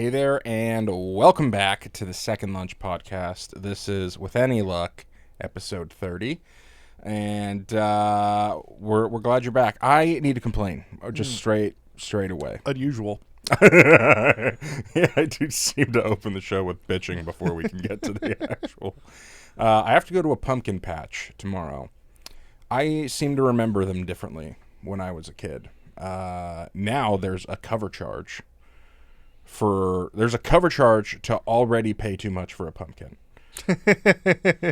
Hey there, and welcome back to the Second Lunch Podcast. This is, with any luck, episode 30, and we're glad you're back. I need to complain, just straight away. Unusual. Yeah, I do seem to open the show with bitching before we can get to the actual. I have to go to a pumpkin patch tomorrow. I seem to remember them differently when I was a kid. Now there's a cover charge. There's a cover charge to already pay too much for a pumpkin.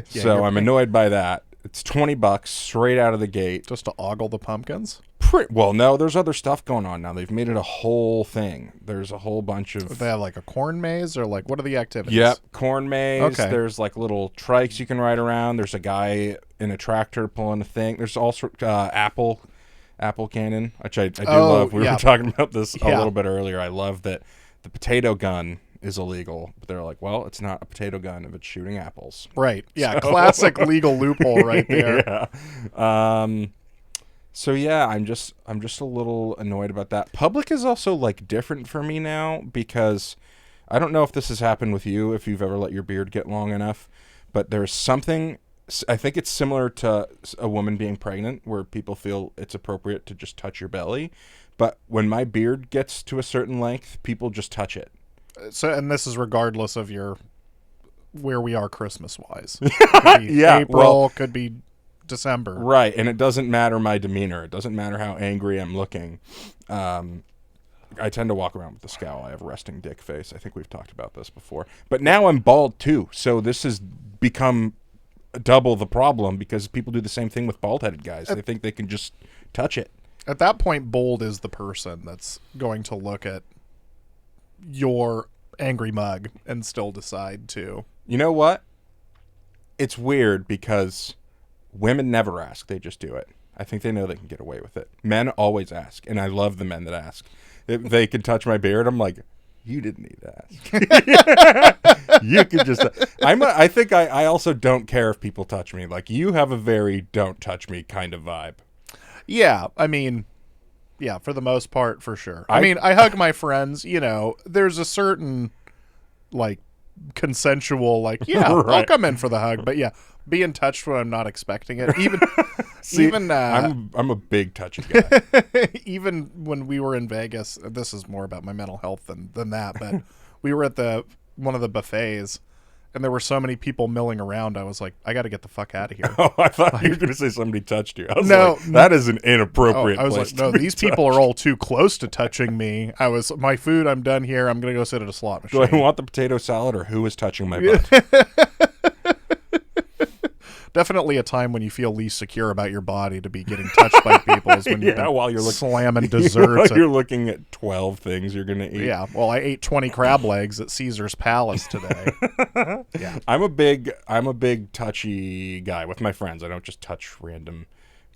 So I'm annoyed by that. It's $20 straight out of the gate. Just to ogle the pumpkins? Well, no, there's other stuff going on now. They've made it a whole thing. There's a whole bunch of... They have like a corn maze, or like, what are the activities? Yep, corn maze. Okay. There's like little trikes you can ride around. There's a guy in a tractor pulling a thing. There's also apple cannon, which I do love. We were talking about this a little bit earlier. I love that the potato gun is illegal, but they're like, well, it's not a potato gun if it's shooting apples. Right. Yeah, classic legal loophole right there. Yeah. So yeah, I'm just a little annoyed about that. Public is also like different for me now because I don't know if this has happened with you, if you've ever let your beard get long enough, but there's something, I think it's similar to a woman being pregnant where people feel it's appropriate to just touch your belly. But when my beard gets to a certain length, people just touch it. So, and this is regardless of where we are Christmas-wise. Yeah, April, could be December. Right, and it doesn't matter my demeanor. It doesn't matter how angry I'm looking. I tend to walk around with a scowl. I have a resting dick face. I think we've talked about this before. But now I'm bald, too, so this has become double the problem because people do the same thing with bald-headed guys. They think they can just touch it. At that point, bold is the person that's going to look at your angry mug and still decide to. You know what? It's weird because women never ask. They just do it. I think they know they can get away with it. Men always ask, and I love the men that ask. If they can touch my beard, I'm like, you didn't need to ask. You could just... I think I also don't care if people touch me. Like, you have a very don't touch me kind of vibe. Yeah, I mean, yeah, for the most part, for sure. I mean, I hug my friends, there's a certain, like, consensual, like, yeah, right. I'll come in for the hug, but yeah, being touched when I'm not expecting it, I'm a big touchy guy. Even when we were in Vegas, this is more about my mental health than that, but we were at one of the buffets, and there were so many people milling around. I was like, I got to get the fuck out of here. Oh, I thought you were going to say somebody touched you. I was like, that is an inappropriate place. I was like, no, these people are all too close to touching me. My food, I'm done here. I'm going to go sit at a slot machine. Do I want the potato salad or who is touching my butt? Definitely a time when you feel least secure about your body to be getting touched by people is when while you're slamming desserts. You're looking at 12 things you're going to eat. Yeah, well, I ate 20 crab legs at Caesar's Palace today. Yeah, I'm a big touchy guy with my friends. I don't just touch random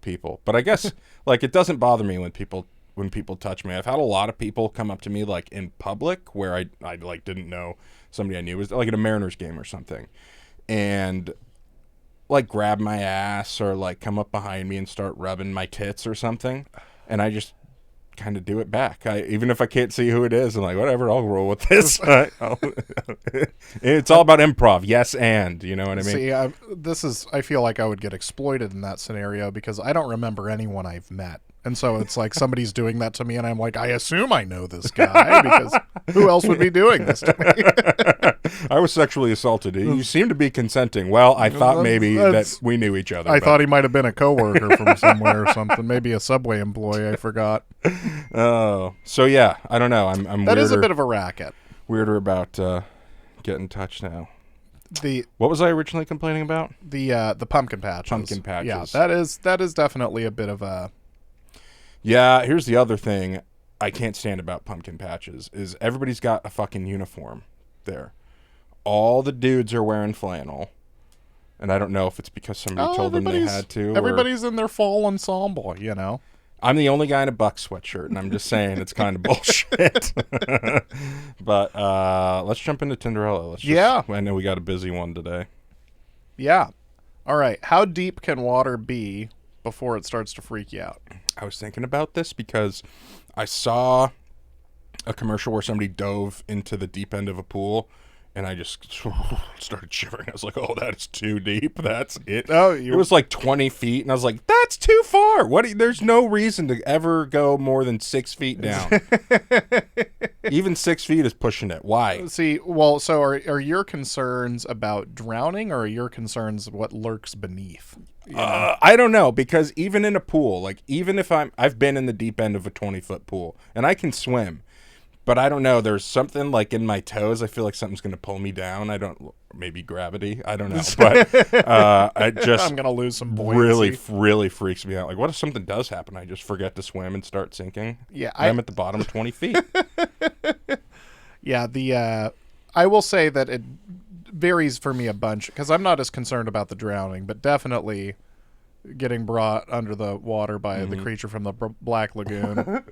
people. But I guess like it doesn't bother me when people touch me. I've had a lot of people come up to me like in public where I like didn't know somebody I knew. It was like at a Mariners game or something. And like grab my ass or like come up behind me and start rubbing my tits or something, and I just kind of do it back. Even if I can't see who it is, I'm like, whatever, I'll roll with this. It's all about improv. Yes, and you know what I mean. See, I feel like I would get exploited in that scenario because I don't remember anyone I've met. And so it's like somebody's doing that to me, and I'm like, I assume I know this guy because who else would be doing this to me? I was sexually assaulted. You seem to be consenting. Well, I thought maybe that we knew each other. I thought he might have been a coworker from somewhere or something. Maybe a Subway employee. I forgot. Oh, so yeah, I don't know. I'm that is a bit of a racket. Weirder about getting touched now. What was I originally complaining about? The pumpkin patches. Pumpkin patches. Yeah, that is definitely a bit of a. Yeah, here's the other thing I can't stand about pumpkin patches is everybody's got a fucking uniform there. All the dudes are wearing flannel, and I don't know if it's because somebody told them they had to. Everybody's in their fall ensemble, I'm the only guy in a Buck sweatshirt, and I'm just saying it's kind of bullshit. But let's jump into Tinderella. I know we got a busy one today. Yeah. All right. How deep can water be before it starts to freak you out? I was thinking about this because I saw a commercial where somebody dove into the deep end of a pool, and I just started shivering. I was like, "Oh, that is too deep. That's it." Oh, it was like 20 feet, and I was like, "That's too far. There's no reason to ever go more than 6 feet down. Even 6 feet is pushing it. Why?" See, well, so are your concerns about drowning, or are your concerns what lurks beneath? I don't know, because even in a pool, like even if I've been in the deep end of a 20-foot pool, and I can swim. But I don't know. There's something like in my toes. I feel like something's going to pull me down. Maybe gravity. I don't know. But I'm going to lose some buoyancy. really freaks me out. Like, what if something does happen? I just forget to swim and start sinking. Yeah, I'm at the bottom of 20 feet. Yeah, I will say that it varies for me a bunch, because I'm not as concerned about the drowning, but definitely getting brought under the water by the creature from the Black Lagoon.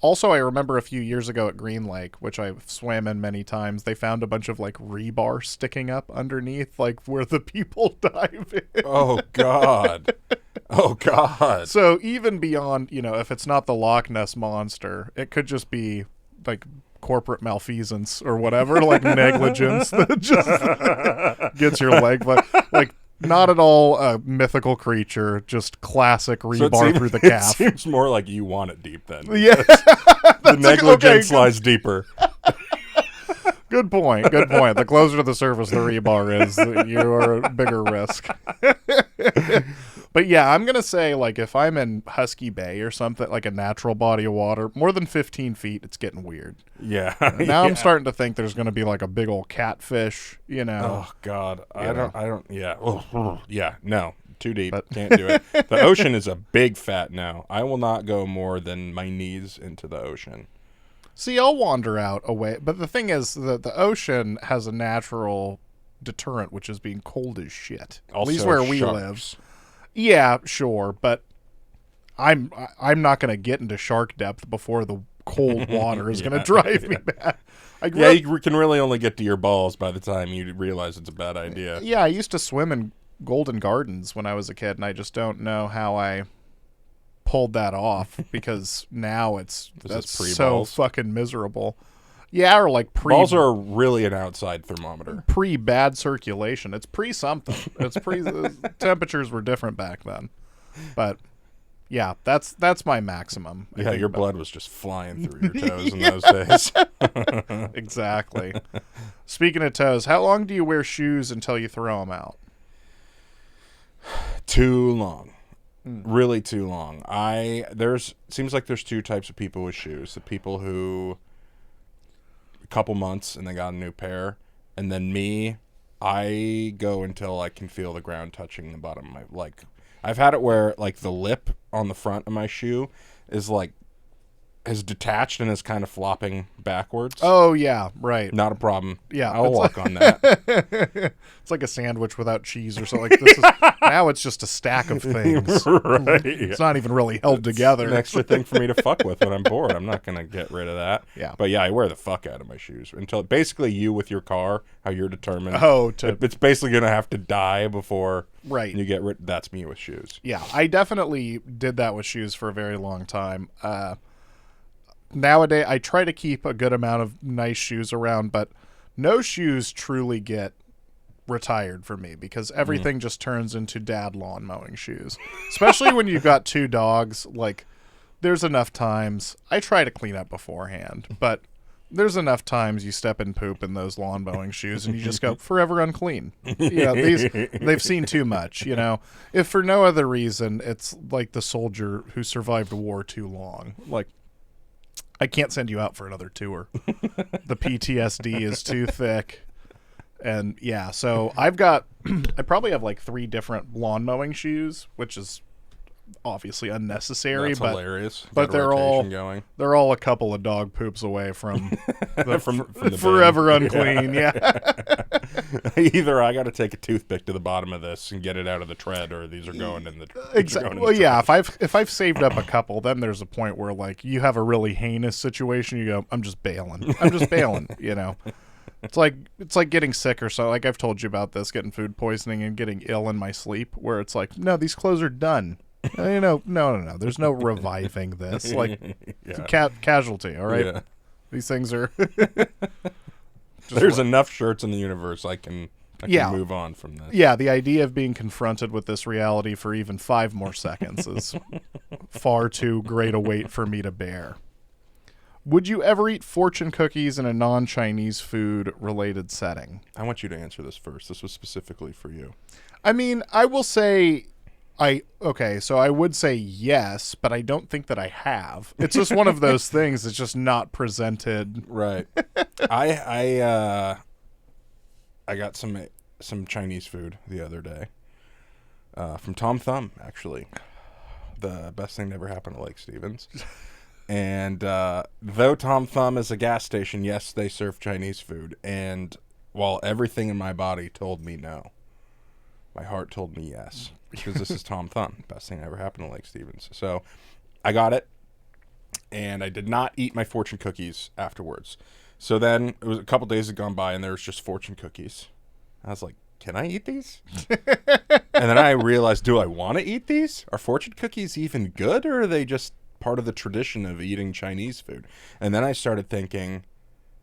Also, I remember a few years ago at Green Lake, which I've swam in many times, they found a bunch of like rebar sticking up underneath, like where the people dive in. Oh, God. Oh, God. So even beyond, if it's not the Loch Ness Monster, it could just be like corporate malfeasance or whatever, like negligence that just gets your leg. But like, not at all a mythical creature, just classic rebar through the calf. It seems more like you want it deep then. Yeah. The negligence lies deeper. Good point. The closer to the surface the rebar is, you are a bigger risk. But yeah, I'm going to say, like, if I'm in Husky Bay or something, like a natural body of water, more than 15 feet, it's getting weird. Yeah. Now I'm starting to think there's going to be like a big old catfish, Oh, God. I don't, yeah. Oh, yeah, no. Too deep. Can't do it. The ocean is a big fat no. I will not go more than my knees into the ocean. See, I'll wander out away. But the thing is that the ocean has a natural deterrent, which is being cold as shit. Also, at least where we live. Yeah, sure, but I'm not going to get into shark depth before the cold water is going to drive me back. You can really only get to your balls by the time you realize it's a bad idea. Yeah, I used to swim in Golden Gardens when I was a kid, and I just don't know how I pulled that off, because now that's so fucking miserable. Yeah, or like balls are really an outside thermometer. Pre-bad circulation. It's pre-something. It's temperatures were different back then. But yeah, that's my maximum. Yeah, your blood was just flying through your toes in those days. Exactly. Speaking of toes, how long do you wear shoes until you throw them out? Too long. Really too long. Seems like there's two types of people with shoes. The people who couple months and they got a new pair, and then me, I go until I can feel the ground touching the bottom of my, like, I've had it where like the lip on the front of my shoe is detached and is kind of flopping backwards. Oh yeah, right. Not a problem. Yeah, I'll walk on that. It's like a sandwich without cheese or something. Now it's just a stack of things. Right. It's not even really held together. An extra thing for me to fuck with when I'm bored. I'm not gonna get rid of that. Yeah. But yeah, I wear the fuck out of my shoes until basically you with your car, how you're determined. It's basically gonna have to die before you get rid. That's me with shoes. Yeah, I definitely did that with shoes for a very long time. Nowadays, I try to keep a good amount of nice shoes around, but no shoes truly get retired for me, because everything just turns into dad lawn mowing shoes. Especially when you've got two dogs. Like, there's enough times, I try to clean up beforehand, but there's enough times you step in poop in those lawn mowing shoes and you just go, forever unclean. They've seen too much, If for no other reason, it's like the soldier who survived war too long. Like, I can't send you out for another tour. The PTSD is too thick. And yeah, so I probably have like 3 different lawn mowing shoes, which is obviously unnecessary. That's hilarious. But they're all a couple of dog poops away from the forever unclean. Yeah. Either I got to take a toothpick to the bottom of this and get it out of the tread, or these are going in the exactly. Well, yeah. If I've saved up a couple, then there's a point where like you have a really heinous situation. You go, I'm just bailing. It's like getting sick or so. Like I've told you about this, getting food poisoning and getting ill in my sleep, where it's like, no, these clothes are done. No. There's no reviving this. Like, Yeah. casualty, all right? Yeah. These things are... There's enough shirts in the universe I can move on from this. Yeah, the idea of being confronted with this reality for even 5 more seconds is far too great a weight for me to bear. Would you ever eat fortune cookies in a non-Chinese food related setting? I want you to answer this first. This was specifically for you. I mean, I will say so I would say yes, but I don't think that I have. It's just one of those things that's just not presented. Right. I got some Chinese food the other day. From Tom Thumb, actually. The best thing that ever happened to Lake Stevens. And though Tom Thumb is a gas station, yes, they serve Chinese food. And while everything in my body told me no, my heart told me yes. Because this is Tom Thumb. Best thing that ever happened to Lake Stevens. So I got it. And I did not eat my fortune cookies afterwards. So then it was a couple days had gone by and there was just fortune cookies. I was like, can I eat these? And then I realized, do I want to eat these? Are fortune cookies even good, or are they just part of the tradition of eating Chinese food? And then I started thinking,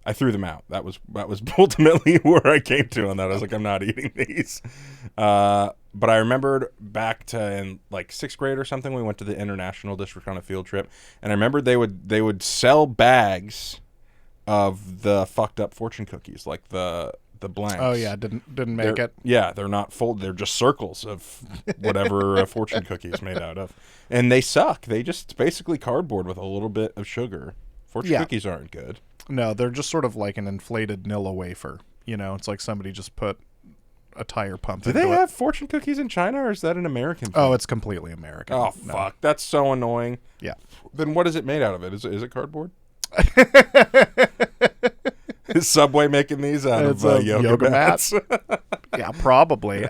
I threw them out. That was ultimately where I came to on that. I was like, I'm not eating these. But I remembered back to in like 6th grade or something, we went to the International District on a field trip, and I remembered they would sell bags of the fucked up fortune cookies, like the blanks. Oh yeah, didn't make it. Yeah, they're not folded. They're just circles of whatever a fortune cookie is made out of, and they suck. They just basically cardboard with a little bit of sugar. Fortune cookies aren't good. No, they're just sort of like an inflated Nilla wafer. It's like somebody just put a tire pump into it. Do they have fortune cookies in China, or is that an American thing? Oh, it's completely American. Oh, fuck. That's so annoying. Yeah. Then what is it made out of? Is it cardboard? Is Subway making these out of yoga mats? Yeah, probably.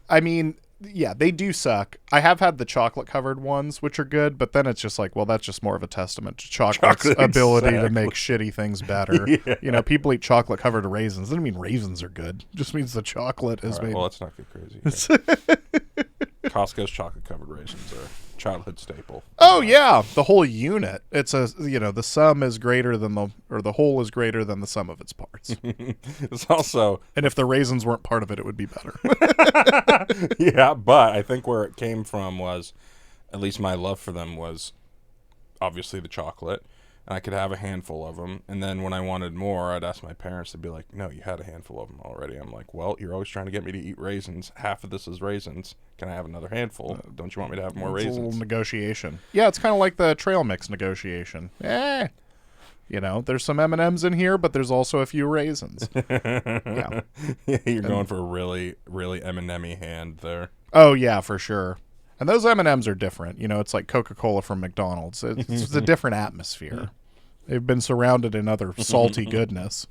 I mean, yeah, they do suck. I have had the chocolate-covered ones, which are good, but then it's just like, well, that's just more of a testament to chocolate's ability to make shitty things better. Yeah. People eat chocolate-covered raisins. Doesn't mean raisins are good. It just means the chocolate is made... Well, let's not get crazy. Costco's chocolate-covered raisins are a childhood staple. Oh, yeah. The whole unit. It's the sum is greater than the whole is greater than the sum of its parts. It's also... And if the raisins weren't part of it, it would be better. Yeah, but I think where it came from was, at least my love for them was obviously the chocolate. And I could have a handful of them. And then when I wanted more, I'd ask my parents to be like, no, you had a handful of them already. I'm like, well, you're always trying to get me to eat raisins. Half of this is raisins. Can I have another handful? Don't you want me to have more raisins? A little negotiation. Yeah, it's kind of like the trail mix negotiation. There's some M&Ms in here, but there's also a few raisins. Yeah. You're going for a really, really M&M-y hand there. Oh, yeah, for sure. And those M&Ms are different. It's like Coca-Cola from McDonald's. It's a different atmosphere. They've been surrounded in other salty goodness.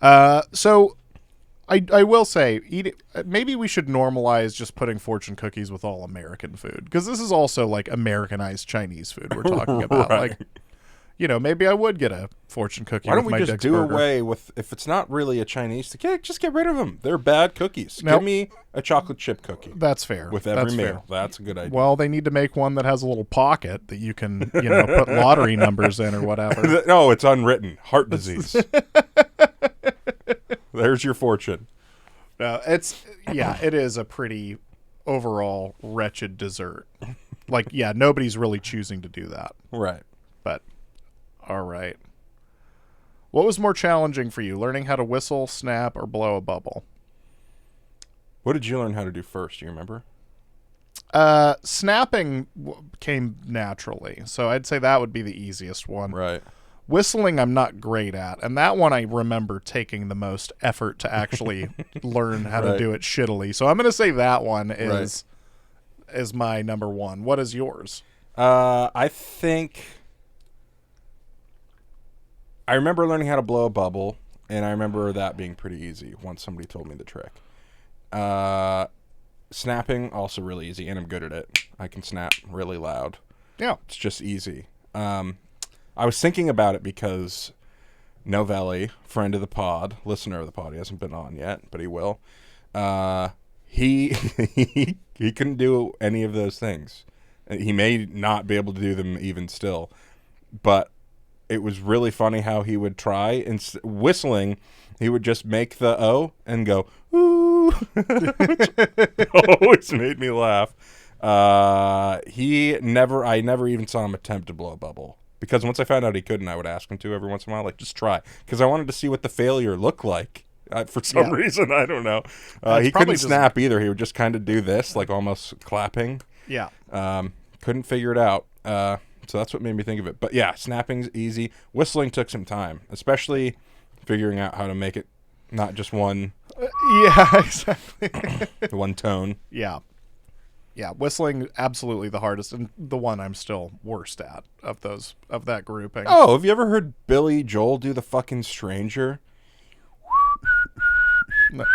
So I will say, maybe we should normalize just putting fortune cookies with all American food. Because this is also like Americanized Chinese food we're talking about. Right. Like, maybe I would get a fortune cookie. Why don't with we my just Dick's do burger. away with, if it's not really a Chinese thing, just get rid of them. They're bad cookies. Nope. Give me a chocolate chip cookie. That's fair. With every That's meal. fair. That's a good idea. Well, they need to make one that has a little pocket that you can, put lottery numbers in or whatever. No, it's unwritten. Heart disease. There's your fortune. No, it is a pretty overall wretched dessert. Like, yeah, nobody's really choosing to do that. Right. But, all right. What was more challenging for you, learning how to whistle, snap, or blow a bubble? What did you learn how to do first? Do you remember? Snapping came naturally, so I'd say that would be the easiest one. Right. Whistling, I'm not great at, and that one I remember taking the most effort to actually learn how to do it shittily. So I'm going to say that one is my number one. What is yours? I think I remember learning how to blow a bubble, and I remember that being pretty easy once somebody told me the trick. Snapping, also really easy, and I'm good at it. I can snap really loud. Yeah. It's just easy. I was thinking about it because Novelli, friend of the pod, listener of the pod, he hasn't been on yet, but he will. he he couldn't do any of those things. He may not be able to do them even still, but it was really funny how he would try and whistling. He would just make the O and go ooh, which always made me laugh. I never even saw him attempt to blow a bubble, because once I found out he couldn't, I would ask him to every once in a while, like, just try, because I wanted to see what the failure looked like. For some reason, I don't know. He couldn't snap either. He would just kind of do this, like almost clapping. Yeah. Couldn't figure it out. So that's what made me think of it. But yeah, snapping's easy. Whistling took some time, especially figuring out how to make it not just one. Yeah, exactly. One tone. Yeah. Yeah, whistling absolutely the hardest, and the one I'm still worst at of that grouping. Oh, have you ever heard Billy Joel do the fucking Stranger? No.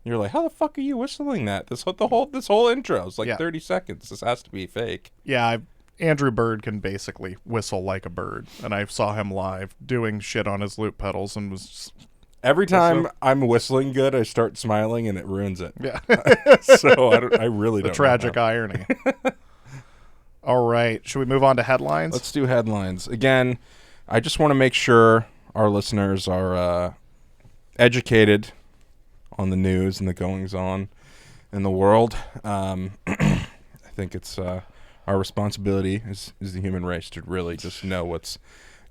You're like, how the fuck are you whistling that? This whole intro is like 30 seconds. This has to be fake. Yeah, Andrew Bird can basically whistle like a bird, and I saw him live doing shit on his loop pedals, and was just, every time I'm whistling good, I start smiling, and it ruins it. Yeah. So I really don't. The tragic irony. All right, should we move on to headlines? Let's do headlines again. I just want to make sure our listeners are educated on the news and the goings on in the world. I think it's our responsibility as the human race to really just know what's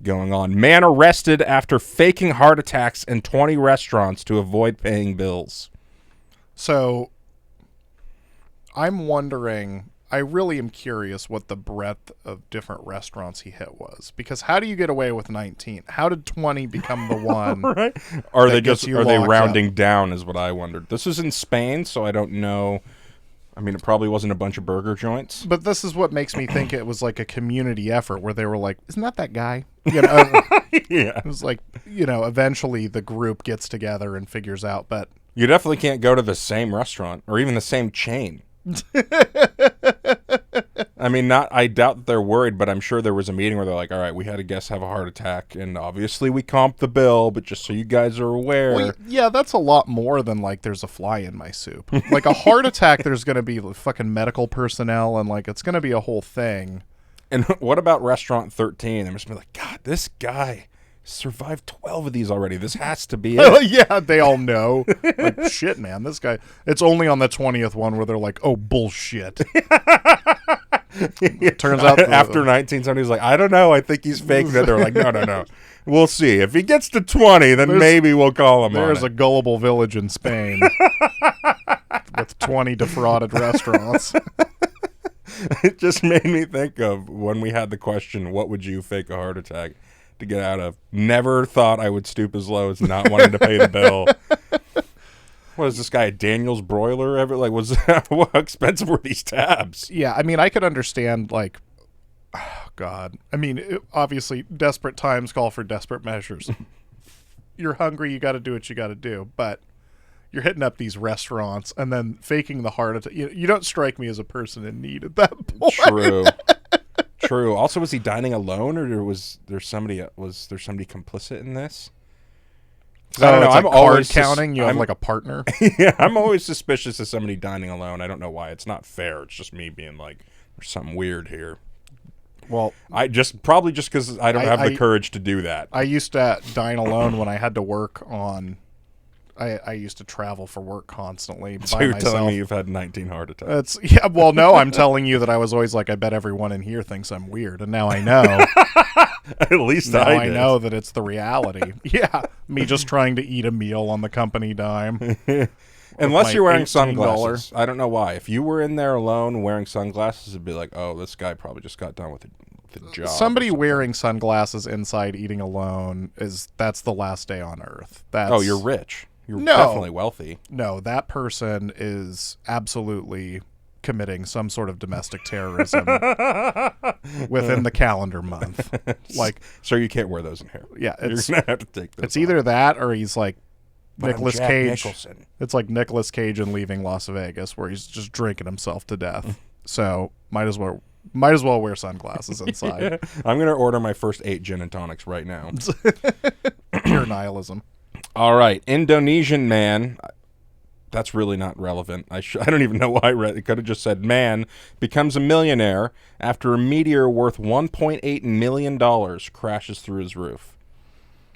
going on. Man arrested after faking heart attacks in 20 restaurants to avoid paying bills. So I'm wondering, I really am curious what the breadth of different restaurants he hit was, because how do you get away with 19? How did 20 become the one? Right? Are they rounding down is what I wondered. This is in Spain, so I don't know. I mean, it probably wasn't a bunch of burger joints. But this is what makes me think it was like a community effort where they were like, isn't that guy? You know, yeah. It was like, you know, eventually the group gets together and figures out, but you definitely can't go to the same restaurant or even the same chain. I mean, I doubt that they're worried, but I'm sure there was a meeting where they're like, all right, we had a guest have a heart attack, and obviously we comped the bill, but just so you guys are aware. Well, yeah, that's a lot more than like there's a fly in my soup. Like a heart attack, there's going to be fucking medical personnel, and like it's going to be a whole thing. And what about Restaurant 13? They must be like, God, this guy survived 12 of these already. This has to be it. Yeah, they all know. Like, shit, man, this guy. It's only on the 20th one where they're like, oh, bullshit. Turns out after 1970, he's like, I don't know. I think he's fake. Then they're like, no. We'll see. If he gets to 20, then maybe we'll call him on it. There's a gullible village in Spain with 20 defrauded restaurants. It just made me think of when we had the question, what would you fake a heart attack to get out of? Never thought I would stoop as low as not wanting to pay the bill. What is this guy, a Daniel's broiler? How expensive were these tabs? Yeah, I mean, I could understand, like, oh, God. I mean, obviously, desperate times call for desperate measures. You're hungry, you got to do what you got to do. But you're hitting up these restaurants and then faking the heart attack. You don't strike me as a person in need at that point. True. Also, was he dining alone, or was there somebody complicit in this? I don't know. I'm always counting. You have like a partner. Yeah, I'm always suspicious of somebody dining alone. I don't know why. It's not fair. It's just me being like, there's something weird here. Well, probably just because I don't have the courage to do that. I used to dine alone when I had to work on. I used to travel for work constantly. So you're telling me you've had 19 heart attacks? Well, no, I'm telling you that I was always like, I bet everyone in here thinks I'm weird, and now I know. At least now I know that it's the reality. Yeah, me just trying to eat a meal on the company dime. Unless you're wearing sunglasses. I don't know why. If you were in there alone wearing sunglasses, it'd be like, oh, this guy probably just got done with a job. Somebody wearing sunglasses inside eating alone, that's the last day on earth. Oh, you're rich. You're definitely wealthy. No, that person is absolutely committing some sort of domestic terrorism within the calendar month. Like, so you can't wear those in here. Yeah, you're gonna have to take those. It's either that or he's like Nicolas Cage. Nicholson. It's like Nicolas Cage in Leaving Las Vegas, where he's just drinking himself to death. So might as well wear sunglasses inside. I'm gonna order my first 8 gin and tonics right now. Pure nihilism. All right, Indonesian man. That's really not relevant. I don't even know why I read it. It could have just said, man becomes a millionaire after a meteor worth $1.8 million crashes through his roof.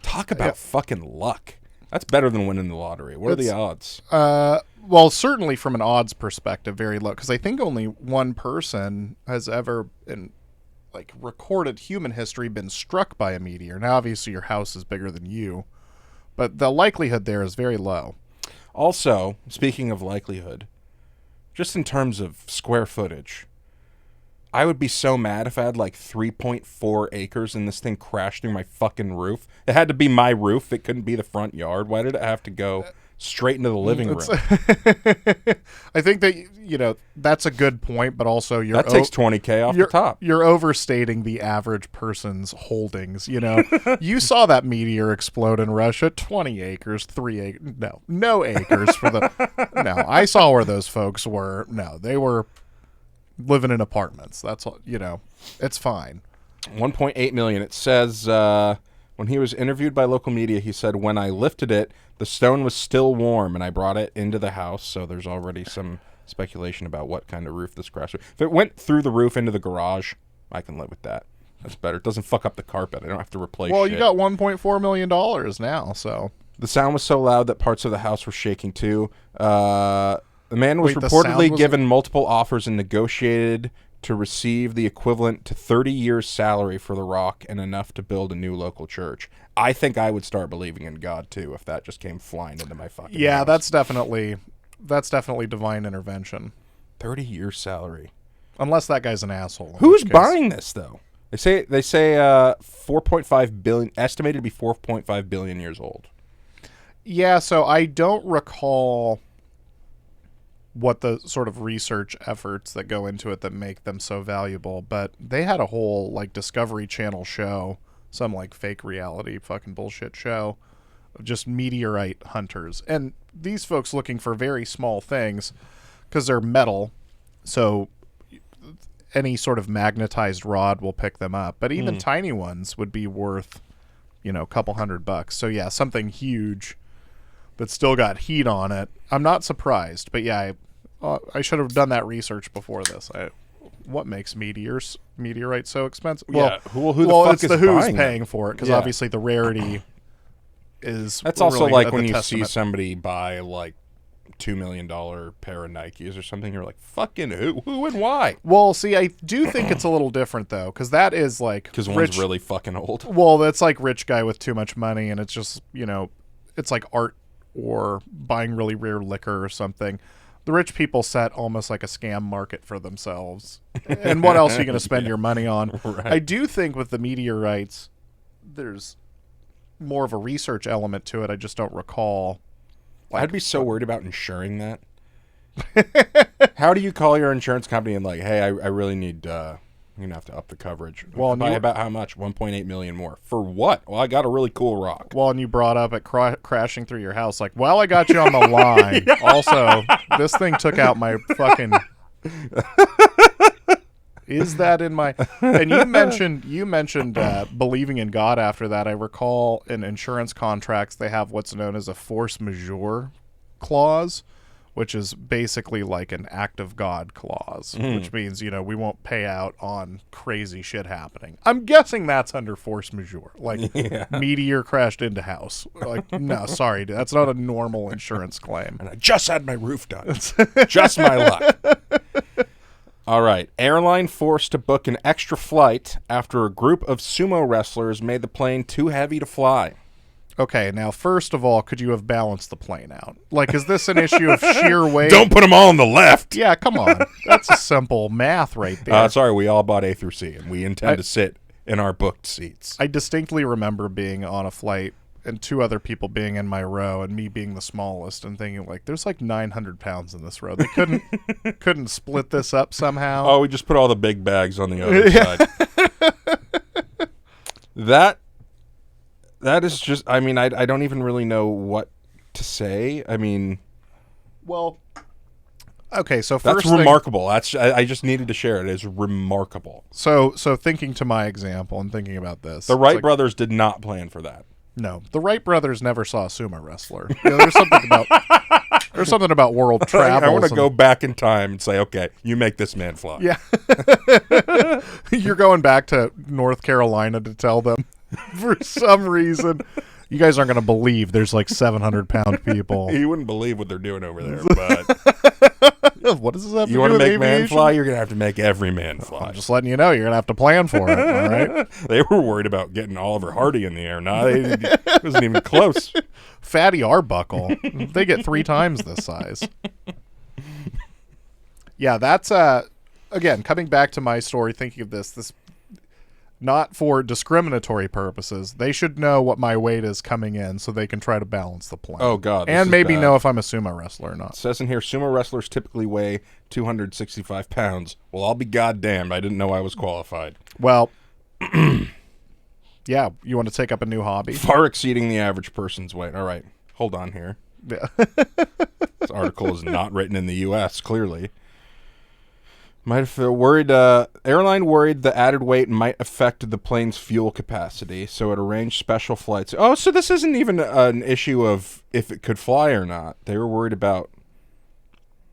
Talk about fucking luck. That's better than winning the lottery. What are the odds? Well, certainly from an odds perspective, very low. Because I think only one person has ever, in like recorded human history, been struck by a meteor. Now, obviously, your house is bigger than you, but the likelihood there is very low. Also, speaking of likelihood, just in terms of square footage, I would be so mad if I had like 3.4 acres and this thing crashed through my fucking roof. It had to be my roof. It couldn't be the front yard. Why did it have to go straight into the living room? I think that, that's a good point, but also that takes $20K off the top. You're overstating the average person's holdings. You saw that meteor explode in Russia. 20 acres, 3 acres. No acres for the. No, I saw where those folks were. No, they were living in apartments. That's all. It's fine. 1.8 million. It says when he was interviewed by local media, he said, "When I lifted it, the stone was still warm, and I brought it into the house." So there's already some speculation about what kind of roof this crashed through. If it went through the roof into the garage, I can live with that. That's better. It doesn't fuck up the carpet. I don't have to replace shit. You got $1.4 million now, so. The sound was so loud that parts of the house were shaking, too. The man was reportedly given multiple offers and negotiated to receive the equivalent to 30 years' salary for the rock and enough to build a new local church. I think I would start believing in God, too, if that just came flying into my fucking house. That's definitely divine intervention. 30 years' salary. Unless that guy's an asshole. Who's buying this, though? They say 4.5 billion, estimated to be 4.5 billion years old. Yeah, so I don't recall what the sort of research efforts that go into it that make them so valuable, but they had a whole like Discovery Channel show, some like fake reality fucking bullshit show of just meteorite hunters, and these folks looking for very small things because they're metal, so any sort of magnetized rod will pick them up, but even tiny ones would be worth a couple $100. So yeah, something huge that's still got heat on it. I'm not surprised, but yeah, I should have done that research before this. What makes meteorites so expensive? Yeah, who the fuck it's is the who's buying paying for it, because obviously the rarity is. That's also really like when you testament. see somebody buy like $2 million pair of Nikes or something. You're like, fucking who and why? Well, see, I do think it's a little different though, because that is like because one's really fucking old. Well, that's like rich guy with too much money, and it's just it's like art or buying really rare liquor or something. The rich people set almost like a scam market for themselves. And what else are you going to spend your money on? Right. I do think with the meteorites, there's more of a research element to it. I just don't recall. I'd be so worried about insuring that. How do you call your insurance company and like, hey, I really need... I'm going to have to up the coverage. Well, by about how much? 1.8 million more. For what? Well, I got a really cool rock. Well, and you brought up it crashing through your house. Like, well, I got you on the line. Yeah. Also, this thing took out my fucking... Is that in my... And you mentioned believing in God after that. I recall in insurance contracts, they have what's known as a force majeure clause, which is basically like an act of God clause, which means, we won't pay out on crazy shit happening. I'm guessing that's under force majeure. Like, meteor crashed into house. Like, no, sorry, dude, that's not a normal insurance claim. And I just had my roof done. Just my luck. All right. Airline forced to book an extra flight after a group of sumo wrestlers made the plane too heavy to fly. Okay, now, first of all, could you have balanced the plane out? Like, is this an issue of sheer weight? Don't put them all on the left. Yeah, come on. That's a simple math right there. Sorry, we all bought A through C, and we intend to sit in our booked seats. I distinctly remember being on a flight and two other people being in my row and me being the smallest and thinking, like, there's like 900 pounds in this row. They couldn't split this up somehow. Oh, we just put all the big bags on the other side. That is just, I mean, I don't even really know what to say. I mean... Well, okay, so first that's remarkable. I just needed to share it. It's remarkable. So thinking to my example and thinking about this... The Wright brothers did not plan for that. No, the Wright brothers never saw a sumo wrestler. There's There's something about world travel. I want to go back in time and say, okay, you make this man fly. Yeah. You're going back to North Carolina to tell them for some reason. You guys aren't going to believe there's like 700-pound people. You wouldn't believe what they're doing over there, but what does this have to do with you want to make aviation? man fly, you're going to have to make every man fly. I'm just letting you know, you're going to have to plan for it, all right? They were worried about getting Oliver Hardy in the air. No, it wasn't even close. Fatty Arbuckle. They get 3 times this size. Yeah, that's, again, coming back to my story, thinking of this not for discriminatory purposes. They should know what my weight is coming in so they can try to balance the plane. Oh, God. And maybe know if I'm a sumo wrestler or not. It says in here, sumo wrestlers typically weigh 265 pounds. Well, I'll be goddamned. I didn't know I was qualified. Well, yeah, you want to take up a new hobby? Far exceeding the average person's weight. All right, hold on here. Yeah. This article is not written in the U.S., clearly. Might have worried. Airline worried the added weight might affect the plane's fuel capacity, so it arranged special flights. Oh, so this isn't even an issue of if it could fly or not. They were worried about.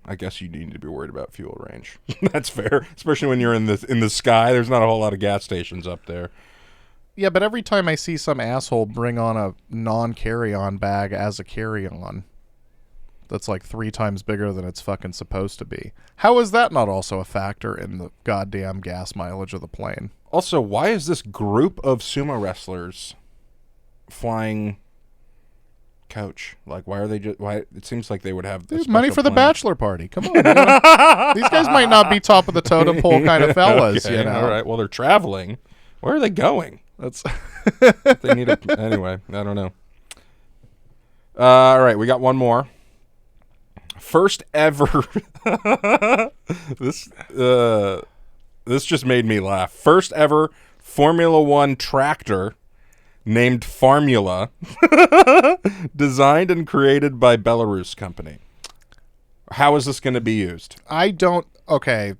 I guess you need to be worried about fuel range. That's fair, especially when you're in the sky. There's not a whole lot of gas stations up there. Yeah, but every time I see some asshole bring on a non-carry-on bag as a carry-on, that's like 3 times bigger than it's fucking supposed to be. How is that not also a factor in the goddamn gas mileage of the plane? Also, why is this group of sumo wrestlers flying coach? Like, why are they just... Why it seems like they would have There's money for the bachelor party. Come on. These guys might not be top of the totem pole kind of fellas, okay, you know. All right, well, they're traveling. Where are they going? That's They need a... Anyway, I don't know. All right, we got one more. First ever. This just made me laugh. First ever Formula One tractor named Formula, designed and created by Belarus company. How is this going to be used? I don't... Okay,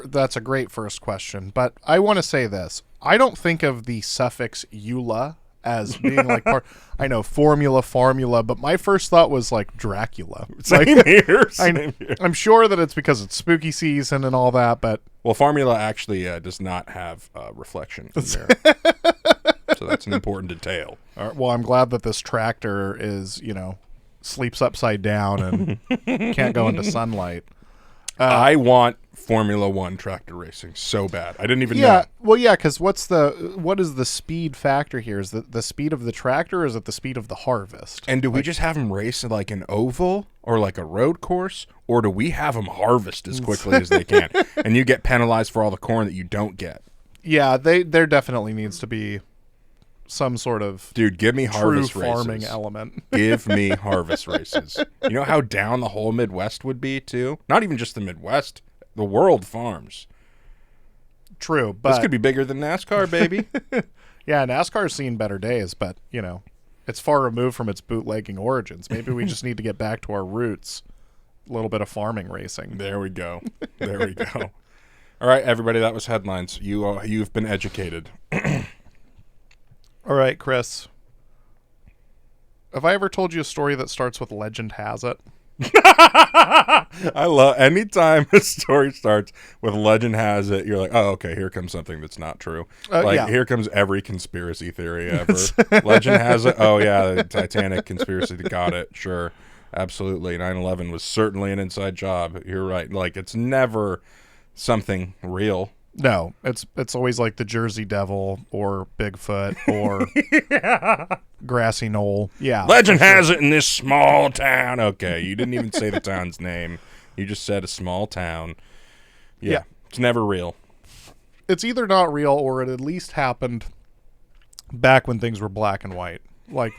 that's a great first question, but I want to say this. I don't think of the suffix "eula" as being like part... I know, formula, but my first thought was like Dracula. Same here. I'm sure that it's because it's spooky season and all that, but... Well, Formula actually does not have reflection in there. So that's an important detail. All right, well, I'm glad that this tractor is, sleeps upside down and can't go into sunlight. I want Formula One tractor racing so bad. I didn't even know. Well, yeah, because what is the speed factor here? Is the speed of the tractor, or is it the speed of the harvest? And do we just have them race in like an oval or like a road course, or do we have them harvest as quickly as they can? And you get penalized for all the corn that you don't get. Yeah, there definitely needs to be some sort of give me harvest true races. Farming element. Give me harvest races. You know how down the whole Midwest would be too? Not even just the Midwest, the world farms. True, but this could be bigger than NASCAR, baby. Yeah, NASCAR's seen better days, but it's far removed from its bootlegging origins. Maybe we just need to get back to our roots. A little bit of farming racing. There we go. All right, everybody, that was headlines. You've been educated. All right, Chris. Have I ever told you a story that starts with "legend has it"? I love anytime a story starts with "legend has it," you're like, oh, okay, here comes something that's not true. Here comes every conspiracy theory ever. Legend has it. Oh yeah, the Titanic conspiracy. Got it. Sure, absolutely. 9/11 was certainly an inside job. You're right. Like, it's never something real. No, it's always like the Jersey Devil or Bigfoot or Grassy Knoll. Yeah. Legend has it in this small town. Okay, you didn't even say the town's name. You just said a small town. Yeah. It's never real. It's either not real or it at least happened back when things were black and white. Like,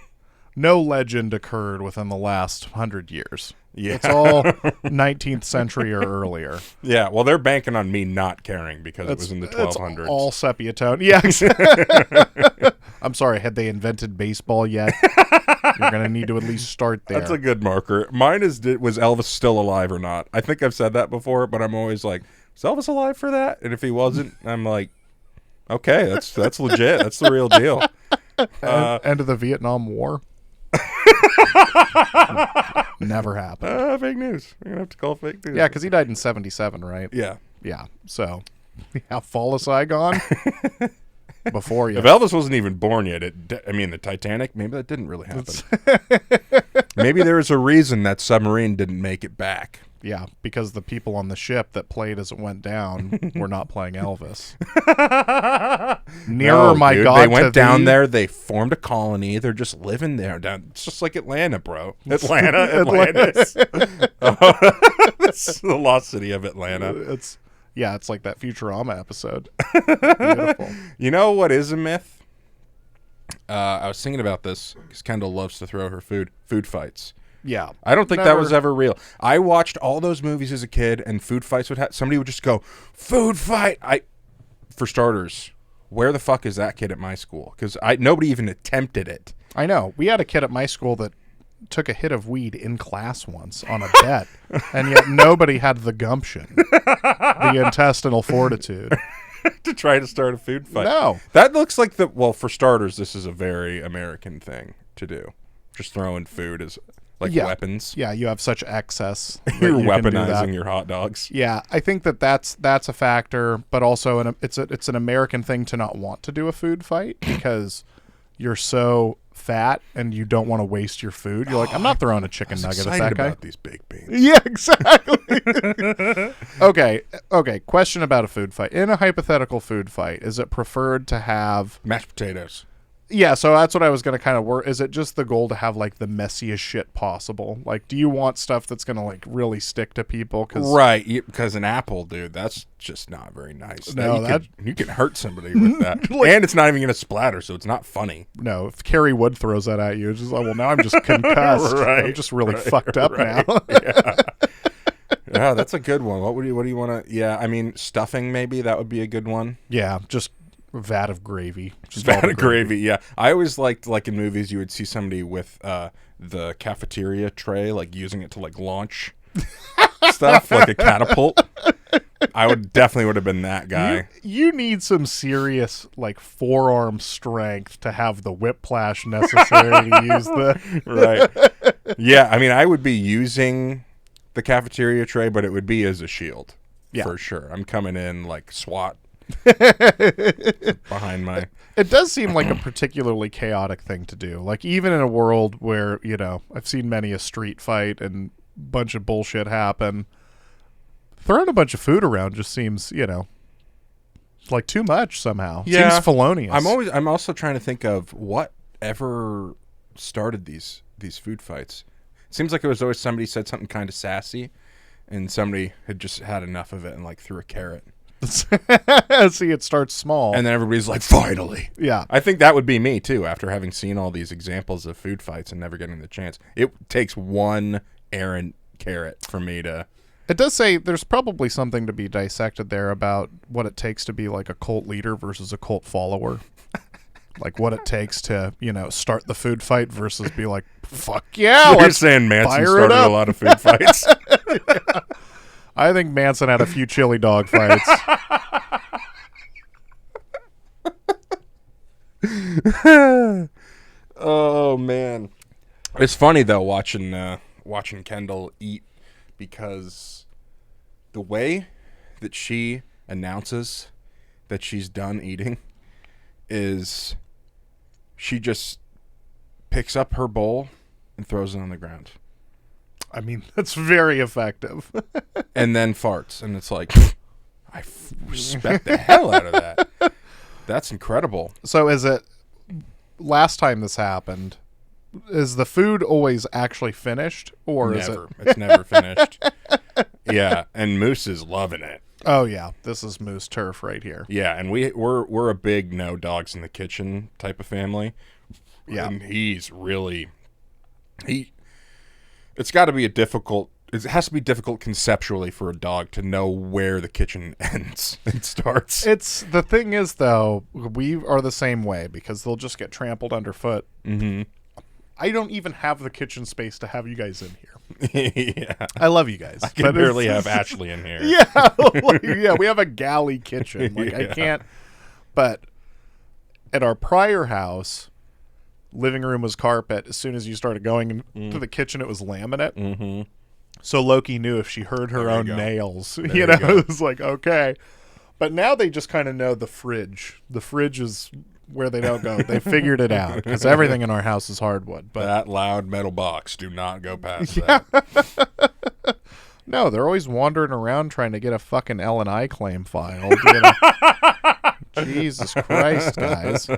no legend occurred within the last 100 years. Yeah. It's all 19th century or earlier. Yeah, well, they're banking on me not caring because it was in the 1200s. It's all sepia tone. Yeah. I'm sorry, had they invented baseball yet? You're going to need to at least start there. That's a good marker. Mine was Elvis still alive or not? I think I've said that before, but I'm always like, is Elvis alive for that? And if he wasn't, I'm like, okay, that's legit. That's the real deal. End of the Vietnam War. Never happened. Fake news. We're gonna have to call fake news. Yeah, because he died in 1977, right? Yeah. Yeah. So, how fall is I gone? Before you. If Elvis wasn't even born yet, the Titanic, maybe that didn't really happen. Maybe there was a reason that submarine didn't make it back. Yeah, because the people on the ship that played as it went down were not playing Elvis. Nearer, my dude, God, they went to down thee. there. They formed a colony. They're just living there. It's just like Atlanta, bro. Atlantis. That's the lost city of Atlanta. It's like that Futurama episode. Beautiful. You know what is a myth? I was thinking about this because Kendall loves to throw her food fights. Yeah. I don't think that was ever real. I watched all those movies as a kid, and food fights would have. Somebody would just go, "Food fight!" For starters, where the fuck is that kid at my school? Because nobody even attempted it. I know. We had a kid at my school that took a hit of weed in class once on a bet, and yet nobody had the gumption, the intestinal fortitude. To try to start a food fight. No. That looks like for starters, this is a very American thing to do. Just throwing food as weapons. Yeah, you have such excess. You're weaponizing your hot dogs. Yeah, I think that's a factor, but also it's an American thing to not want to do a food fight because you're so fat and you don't want to waste your food. You're like, I'm not throwing a chicken nugget at that guy. About these baked beans. Yeah, exactly. Okay. Question about a food fight. In a hypothetical food fight, is it preferred to have Mashed potatoes. Yeah, so that's what I was going to kind of work. Is it just the goal to have like the messiest shit possible? Like, do you want stuff that's going to like really stick to people? Right, because an apple, dude, that's just not very nice. No, you can hurt somebody with that. And it's not even going to splatter, so it's not funny. No, if Kerry Wood throws that at you, it's just like, well, now I'm just concussed. I'm just really fucked up now. Yeah. Yeah, that's a good one. What do you want to? Yeah, I mean, stuffing maybe that would be a good one. Yeah, just a vat of gravy. Just vat of gravy. Yeah, I always liked like in movies you would see somebody with the cafeteria tray, like using it to like launch stuff, like a catapult. I would have been that guy. You need some serious like forearm strength to have the whiplash necessary to use the right. Yeah, I mean, I would be using the cafeteria tray, but it would be as a shield. Yeah, for sure. I'm coming in like SWAT behind my. It does seem like a particularly chaotic thing to do. Like even in a world where I've seen many a street fight and bunch of bullshit happen. Throwing a bunch of food around just seems, like too much somehow. Yeah. Seems felonious. I'm also trying to think of what ever started these food fights. It seems like it was always somebody said something kind of sassy, and somebody had just had enough of it and like threw a carrot. See, it starts small, and then everybody's like, "Finally!" Yeah, I think that would be me too. After having seen all these examples of food fights and never getting the chance, it takes one errant carrot for me to. It does say there's probably something to be dissected there about what it takes to be like a cult leader versus a cult follower. Like what it takes to, start the food fight versus be like, fuck yeah. So you're saying Manson started a lot of food fights? Yeah. I think Manson had a few chili dog fights. Oh, man. It's funny, though, watching Kendall eat, because the way that she announces that she's done eating is she just picks up her bowl and throws it on the ground. I mean, that's very effective. And then farts. And it's like, I respect the hell out of that. That's incredible. So is it, last time this happened, is the food always actually finished, or never. Is it? It's never finished. Yeah, and Moose is loving it. Oh yeah, this is Moose turf right here. Yeah, and we're a big no dogs in the kitchen type of family. Yeah, and he's really it's got to be it has to be difficult conceptually for a dog to know where the kitchen ends and starts. The thing is though, we are the same way because they'll just get trampled underfoot. Mm-hmm. I don't even have the kitchen space to have you guys in here. Yeah. I love you guys. I can barely have Ashley in here. Yeah. Yeah, we have a galley kitchen. Like I can't. But at our prior house, living room was carpet. As soon as you started going into the kitchen, it was laminate. Mm-hmm. So Loki knew if she heard her There you own go. nails, There you you know, go. it was like, okay. But now they just kind of know the fridge. The fridge is where they don't go. They figured it out because everything in our house is hardwood. But That loud metal box. Do not go past that. no, they're always wandering around trying to get a fucking L&I claim filed. You know? Jesus Christ, guys.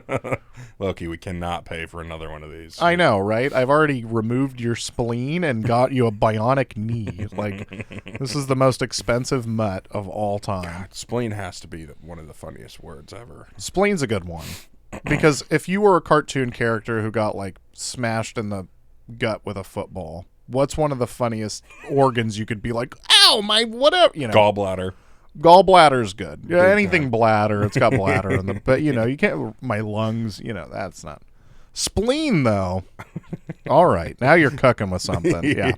Loki, we cannot pay for another one of these. I know, right? I've already removed your spleen and got you a bionic knee. Like, this is the most expensive mutt of all time. God, spleen has to be one of the funniest words ever. Spleen's a good one. Because if you were a cartoon character who got, like, smashed in the gut with a football, what's one of the funniest organs you could be like, ow, my whatever, you know? Gallbladder. Gallbladder's good. Yeah, Big anything time. bladder, it's got bladder in them. But, you know, you can't, my lungs, you know, that's not. Spleen, though. All right. Now you're cooking with something. Yeah.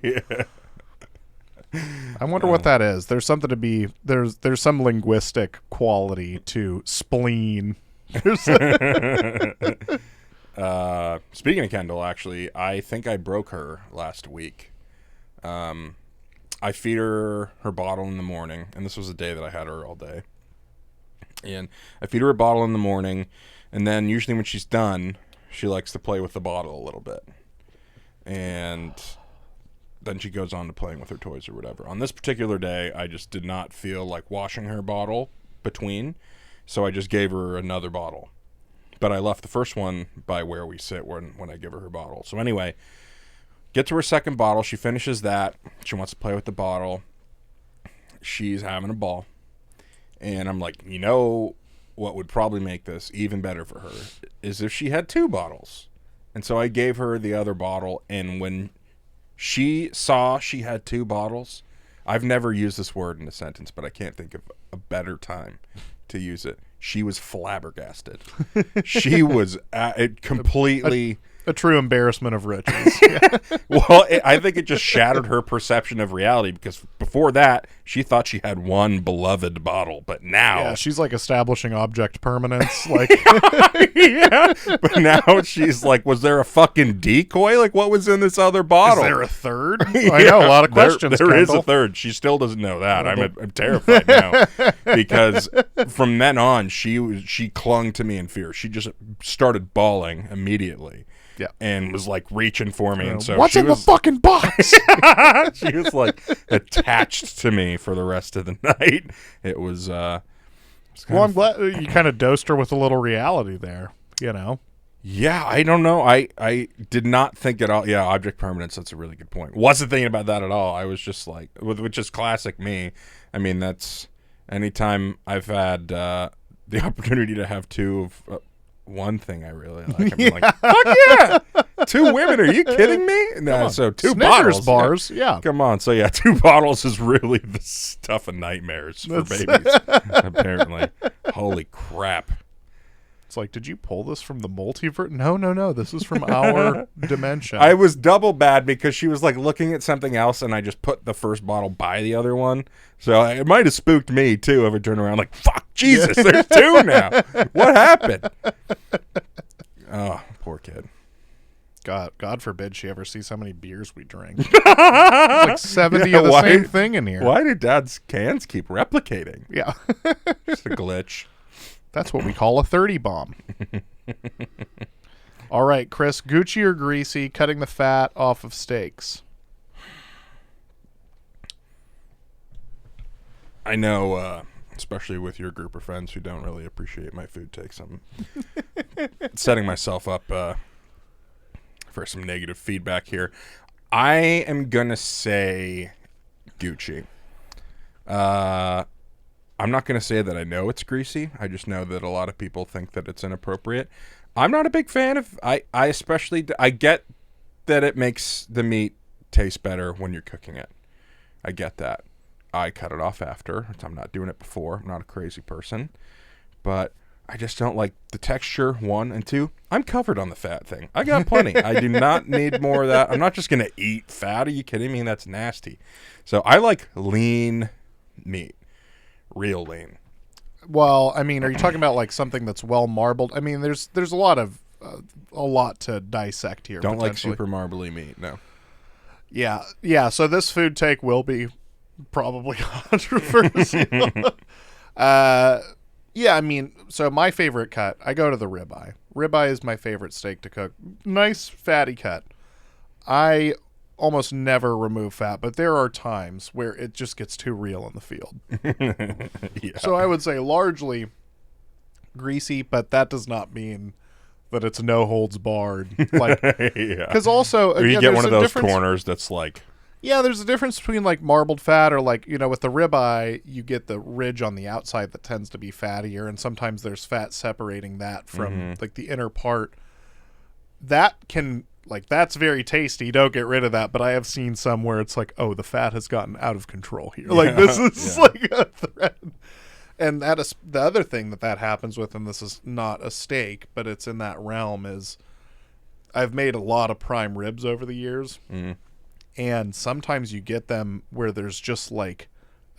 I wonder what that is. There's something to be, there's some linguistic quality to spleen. Speaking of Kendall, actually, I think I broke her last week. I feed her bottle in the morning, and this was a day that I had her all day. And I feed her a bottle in the morning, and then usually when she's done, she likes to play with the bottle a little bit. And then she goes on to playing with her toys or whatever. On this particular day, I just did not feel like washing her bottle between, so I just gave her another bottle. But I left the first one by where we sit when I give her bottle. So anyway, get to her second bottle. She finishes that. She wants to play with the bottle. She's having a ball. And I'm like, you know what would probably make this even better for her is if she had two bottles. And so I gave her the other bottle. And when she saw she had two bottles, I've never used this word in a sentence, but I can't think of a better time to use it. She was flabbergasted. She was completely... A true embarrassment of riches. Well, I think it just shattered her perception of reality because before that, she thought she had one beloved bottle, but now... Yeah, she's like establishing object permanence. Like, yeah, but now she's like, was there a fucking decoy? Like, what was in this other bottle? is there a third? I know, a lot of questions, There is a Kendall. third. She still doesn't know that. I'm terrified now because from then on, she clung to me in fear. She just started bawling immediately. Yeah. And was like reaching for me. And so what's in the fucking box? she was like attached to me for the rest of the night. It was, Well, I'm glad you kind of dosed her with a little reality there, you know? yeah, I don't know. I did not think at all. Yeah, object permanence. That's a really good point. Wasn't thinking about that at all. I was just like, which is classic me. I mean, that's anytime I've had the opportunity to have two of one thing I really like. I'm like, fuck yeah! Two women? Are you kidding me? No, so two Snickers bottles. bars, yeah. Come on. So yeah, two bottles is really the stuff of nightmares for babies. Apparently. Holy crap. It's like, did you pull this from the multiverse? No. This is from our dimension. I was double bad because she was like looking at something else and I just put the first bottle by the other one. So it might have spooked me too if I turned around like, fuck, Jesus, there's two now. What happened? Oh, poor kid. God forbid she ever sees how many beers we drink. There's like 70 of the same thing in here. Why do Dad's cans keep replicating? Yeah. Just a glitch. That's what we call a 30 bomb. All right, Chris, Gucci or greasy, cutting the fat off of steaks? I know, especially with your group of friends who don't really appreciate my food takes, I'm setting myself up for some negative feedback here. I am going to say Gucci. I'm not going to say that I know it's greasy. I just know that a lot of people think that it's inappropriate. I'm not a big fan of... I especially... I get that it makes the meat taste better when you're cooking it. I get that. I cut it off after. I'm not doing it before. I'm not a crazy person. But I just don't like the texture, one. And two, I'm covered on the fat thing. I got plenty. I do not need more of that. I'm not just going to eat fat. Are you kidding me? That's nasty. So I like lean meat. Real lean. Well, I mean, are you talking about like something that's well marbled? I mean, there's a lot of a lot to dissect here. Don't like super marbly meat, no. Yeah. So this food take will be probably controversial. Yeah, I mean, so my favorite cut, I go to the ribeye. Ribeye is my favorite steak to cook. Nice fatty cut. I almost never remove fat, but there are times where it just gets too real in the field. Yeah. So I would say largely greasy, but that does not mean that it's no holds barred. Like, because also or you get one of those corners that's like, yeah, there's a difference between like marbled fat or like, with the ribeye, you get the ridge on the outside that tends to be fattier, and sometimes there's fat separating that from like the inner part. That can, like, that's very tasty. Don't get rid of that. But I have seen some where it's like, oh, the fat has gotten out of control here. Like, this is like a threat. And that is the other thing that happens with, and this is not a steak, but it's in that realm, is I've made a lot of prime ribs over the years. And sometimes you get them where there's just like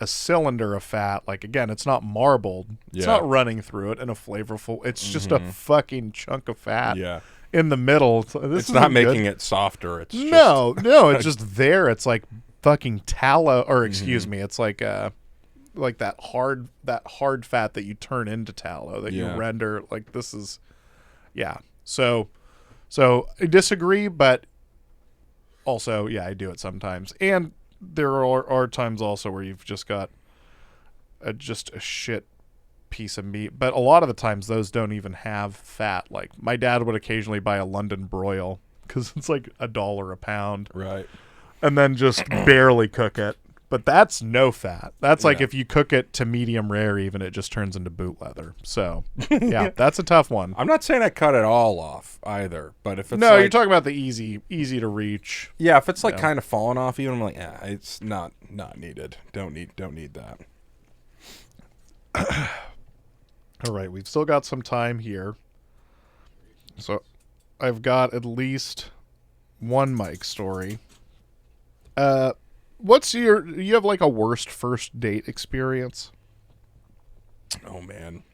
a cylinder of fat. Like, again, it's not marbled. It's not running through it in a flavorful. It's just a fucking chunk of fat in the middle. It's not making it softer. It's no, it's just there. It's like fucking tallow, or excuse me. It's like that hard fat that you turn into tallow that you render. Like, this is, So I disagree, but also, I do it sometimes. And there are times also where you've just got just a shit piece of meat. But a lot of the times those don't even have fat. Like, my dad would occasionally buy a London broil because it's like $1 a pound. Right. And then just barely cook it. But that's no fat. That's like if you cook it to medium rare even, it just turns into boot leather. So, that's a tough one. I'm not saying I cut it all off either, but if it's you're talking about the easy to reach. Yeah, if it's like kind of falling off even, I'm like, it's not needed. Don't need that. All right, we've still got some time here. So, I've got at least one Mike story. You have like a worst first date experience? Oh man.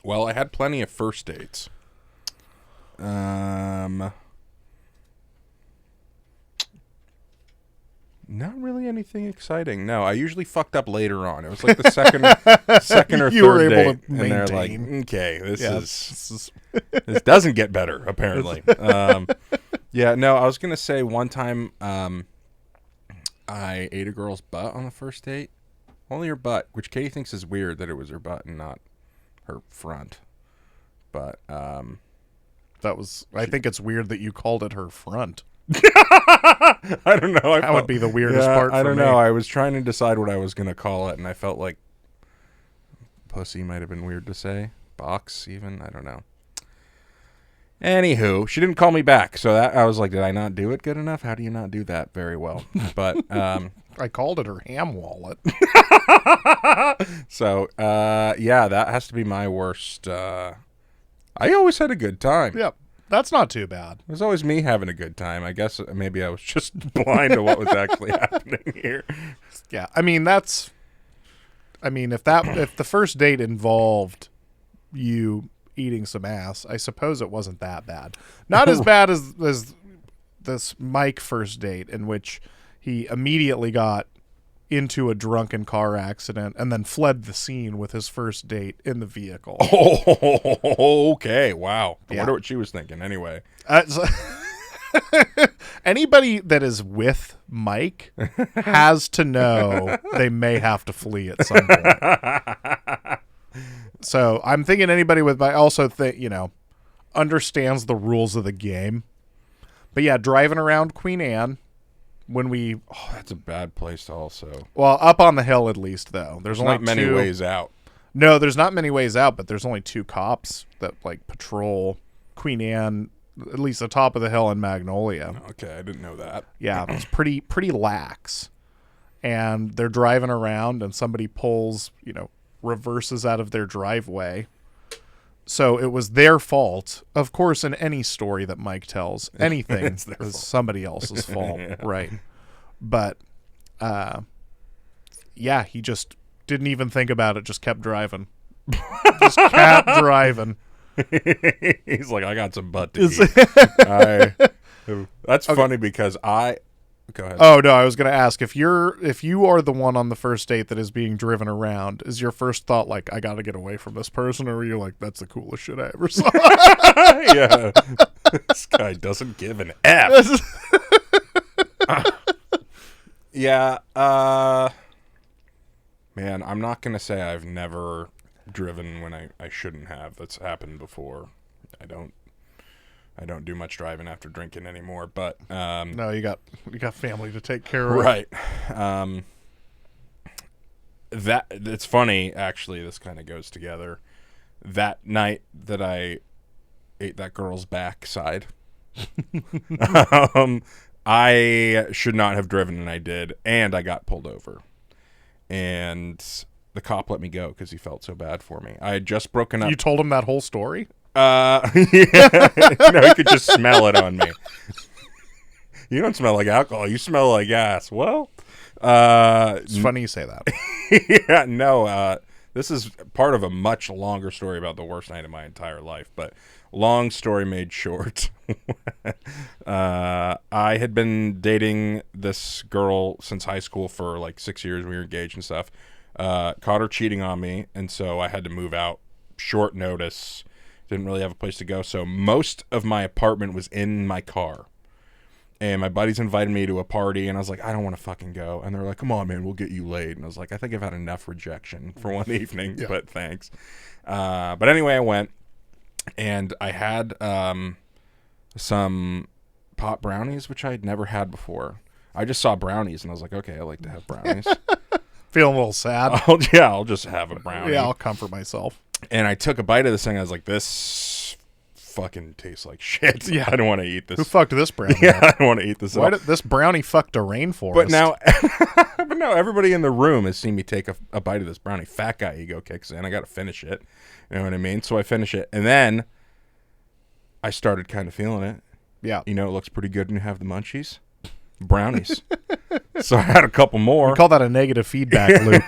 Well, I had plenty of first dates. Not really anything exciting. No, I usually fucked up later on. It was like the second or you were third able date, to and they're like, maintain. okay, this doesn't get better apparently. No, I was gonna say one time, I ate a girl's butt on the first date. Only her butt, which Katie thinks is weird that it was her butt and not her front. But I think it's weird that you called it her front. I don't know. That would be the weirdest part for me. I don't know. I was trying to decide what I was going to call it, and I felt like pussy might have been weird to say. Box, even. I don't know. Anywho, she didn't call me back, so I was like, did I not do it good enough? How do you not do that very well? But I called it her ham wallet. So, that has to be my worst. I always had a good time. Yep, that's not too bad. It was always me having a good time. I guess maybe I was just blind to what was actually happening here. Yeah, if the first date involved you eating some ass, I suppose it wasn't that bad. Not as bad as this Mike first date, in which he immediately got into a drunken car accident and then fled the scene with his first date in the vehicle. Oh, okay. Wow. I wonder what she was thinking anyway. Anybody that is with Mike has to know they may have to flee at some point. So I'm thinking anybody with Mike also understands the rules of the game. But yeah, driving around Queen Anne when we... Oh, that's a bad place to also... Well, up on the hill at least, though. There's only not many ways out. No, there's not many ways out, but there's only 2 cops that patrol Queen Anne, at least the top of the hill in Magnolia. Okay, I didn't know that. Yeah, it's pretty lax. And they're driving around and somebody pulls, reverses out of their driveway. So it was their fault. Of course, in any story that Mike tells, anything is somebody else's fault, right? But, he just didn't even think about it, just kept driving. He's like, I got some butt to eat. That's funny because go ahead. Oh no, I was going to ask if you are the one on the first date that is being driven around, is your first thought like, I got to get away from this person, or are you like, that's the coolest shit I ever saw? Yeah. This guy doesn't give an F. Yeah, man, I'm not going to say I've never driven when I shouldn't have. That's happened before. I don't do much driving after drinking anymore, but no, you got family to take care of. Right. That it's funny actually, this kind of goes together. That night that I ate that girl's backside, I should not have driven, and I did, and I got pulled over. And the cop let me go because he felt so bad for me. I had just broken up. You told him that whole story? Yeah. He could just smell it on me. You don't smell like alcohol. You smell like gas. Well, it's funny you say that. yeah, no. This is part of a much longer story about the worst night of my entire life. But long story made short, I had been dating this girl since high school for like 6 years. We were engaged and stuff. Caught her cheating on me, and so I had to move out. Short notice. Didn't really have a place to go, so most of my apartment was in my car. And my buddies invited me to a party, and I was like, I don't want to fucking go. And they're like, come on, man, we'll get you laid. And I was like, I think I've had enough rejection for one evening, but thanks. But anyway, I went, and I had some pot brownies, which I had never had before. I just saw brownies, and I was like, okay, I like to have brownies. Feeling a little sad. I'll just have a brownie. Yeah, I'll comfort myself. And I took a bite of this thing. I was like, this fucking tastes like shit. Yeah, I don't want to eat this. Who fucked this brownie? Yeah, I don't want to eat this. Why did this brownie fucked a rainforest? But now everybody in the room has seen me take a bite of this brownie. Fat guy ego kicks in. I got to finish it. You know what I mean? So I finish it. And then I started kind of feeling it. Yeah. You know, it looks pretty good when you have the munchies. Brownies. So I had a couple more. We call that a negative feedback loop.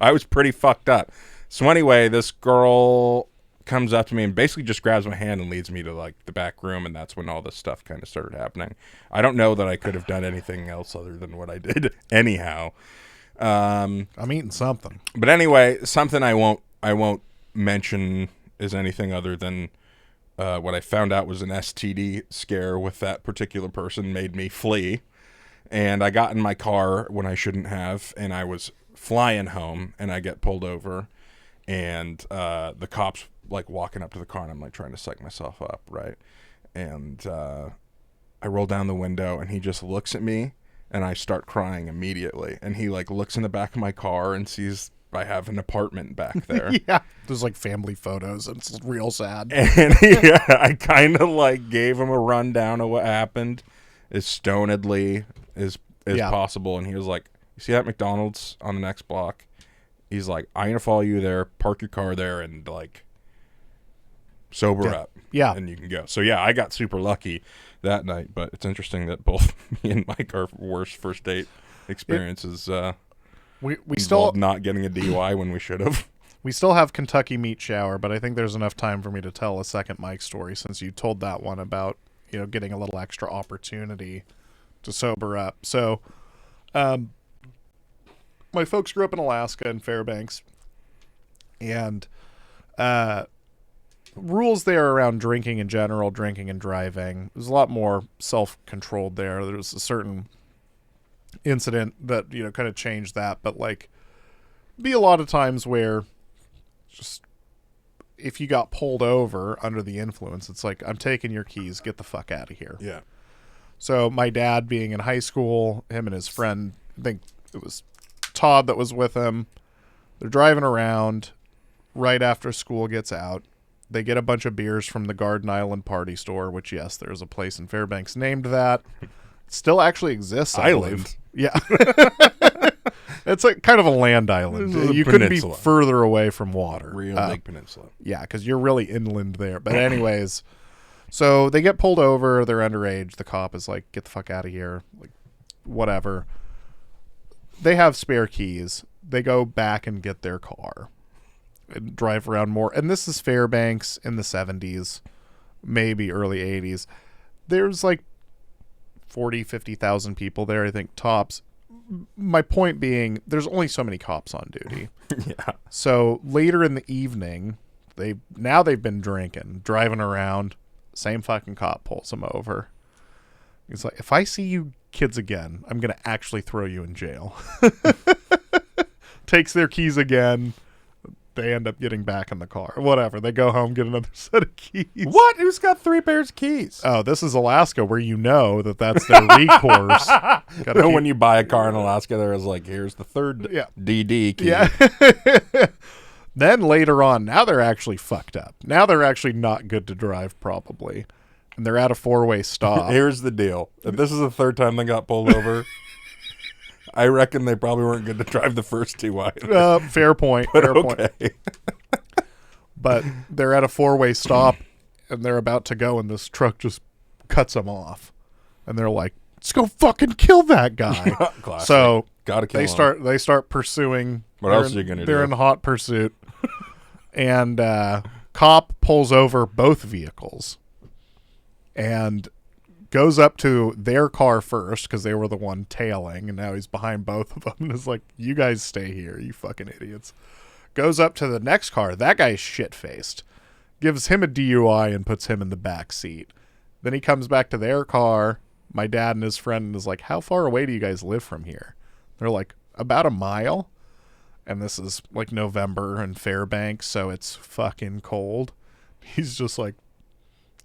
I was pretty fucked up. So anyway, this girl comes up to me and basically just grabs my hand and leads me to like the back room, and that's when all this stuff kind of started happening. I don't know that I could have done anything else other than what I did anyhow. I'm eating something. But anyway, something I won't mention is anything other than what I found out was an STD scare with that particular person made me flee. And I got in my car when I shouldn't have, and I was flying home, and I get pulled over. And the cops like walking up to the car, and I'm like trying to psych myself up, right? And I roll down the window, and he just looks at me, and I start crying immediately. And he like looks in the back of my car and sees I have an apartment back there. Yeah, there's like family photos, and it's real sad. And yeah, I kind of like gave him a rundown of what happened as stonedly as possible, and he was like, "You see that McDonald's on the next block?" He's like, I'm going to follow you there, park your car there, and, like, sober up. Yeah. And you can go. So, yeah, I got super lucky that night, but it's interesting that both me and Mike, our worst first date experiences, we still not getting a DUI when we should have. We still have Kentucky meat shower, but I think there's enough time for me to tell a second Mike story since you told that one about, you know, getting a little extra opportunity to sober up. So, my folks grew up in Alaska in Fairbanks, and rules there around drinking in general, drinking and driving, there's a lot more self-controlled there. There was a certain incident that, you know, kind of changed that, but like be a lot of times where just if you got pulled over under the influence, it's like, I'm taking your keys, get the fuck out of here. Yeah. So my dad being in high school, him and his friend, I think it was Todd that was with him, they're driving around right after school gets out. They get a bunch of beers from the Garden Island Party Store, which, yes, there's a place in Fairbanks named that. It still actually exists, I believe. Yeah. It's like kind of a land island. You couldn't be further away from water. Real big peninsula. Yeah, because you're really inland there. But anyways, so they get pulled over. They're underage. The cop is like, get the fuck out of here. Like, whatever. They have spare keys. They go back and get their car. and drive around more. And this is Fairbanks in the 70s, maybe early 80s. There's like 40, 50,000 people there, I think, tops. My point being, there's only so many cops on duty. Yeah. So later in the evening, they've been drinking, driving around. Same fucking cop pulls them over. He's like, if I see you kids again, I'm going to actually throw you in jail. Takes their keys again. They end up getting back in the car. Whatever. They go home, get another set of keys. What? Who's got 3 pairs of keys? Oh, this is Alaska, where you know that's their recourse. When you buy a car in Alaska, there is like, here's the third DD key. Yeah. Then later on, now they're actually fucked up. Now they're actually not good to drive, probably. And they're at a 4-way stop. Here's the deal. If this is the third time they got pulled over, I reckon they probably weren't good to drive the first 2 either. Fair point. But Fair okay. point. But they're at a 4-way stop, and they're about to go, and this truck just cuts them off. And they're like, let's go fucking kill that guy. Classic. So Gotta kill him. they start pursuing. What else are you going to do? They're in hot pursuit. And cop pulls over both vehicles and goes up to their car first because they were the one tailing, and now he's behind both of them and is like, you guys stay here, you fucking idiots. Goes up to the next car. That guy's shit-faced. Gives him a DUI and puts him in the back seat. Then he comes back to their car, my dad and his friend, and is like, how far away do you guys live from here? They're like, about a mile. And this is like November in Fairbanks, so it's fucking cold. He's just like,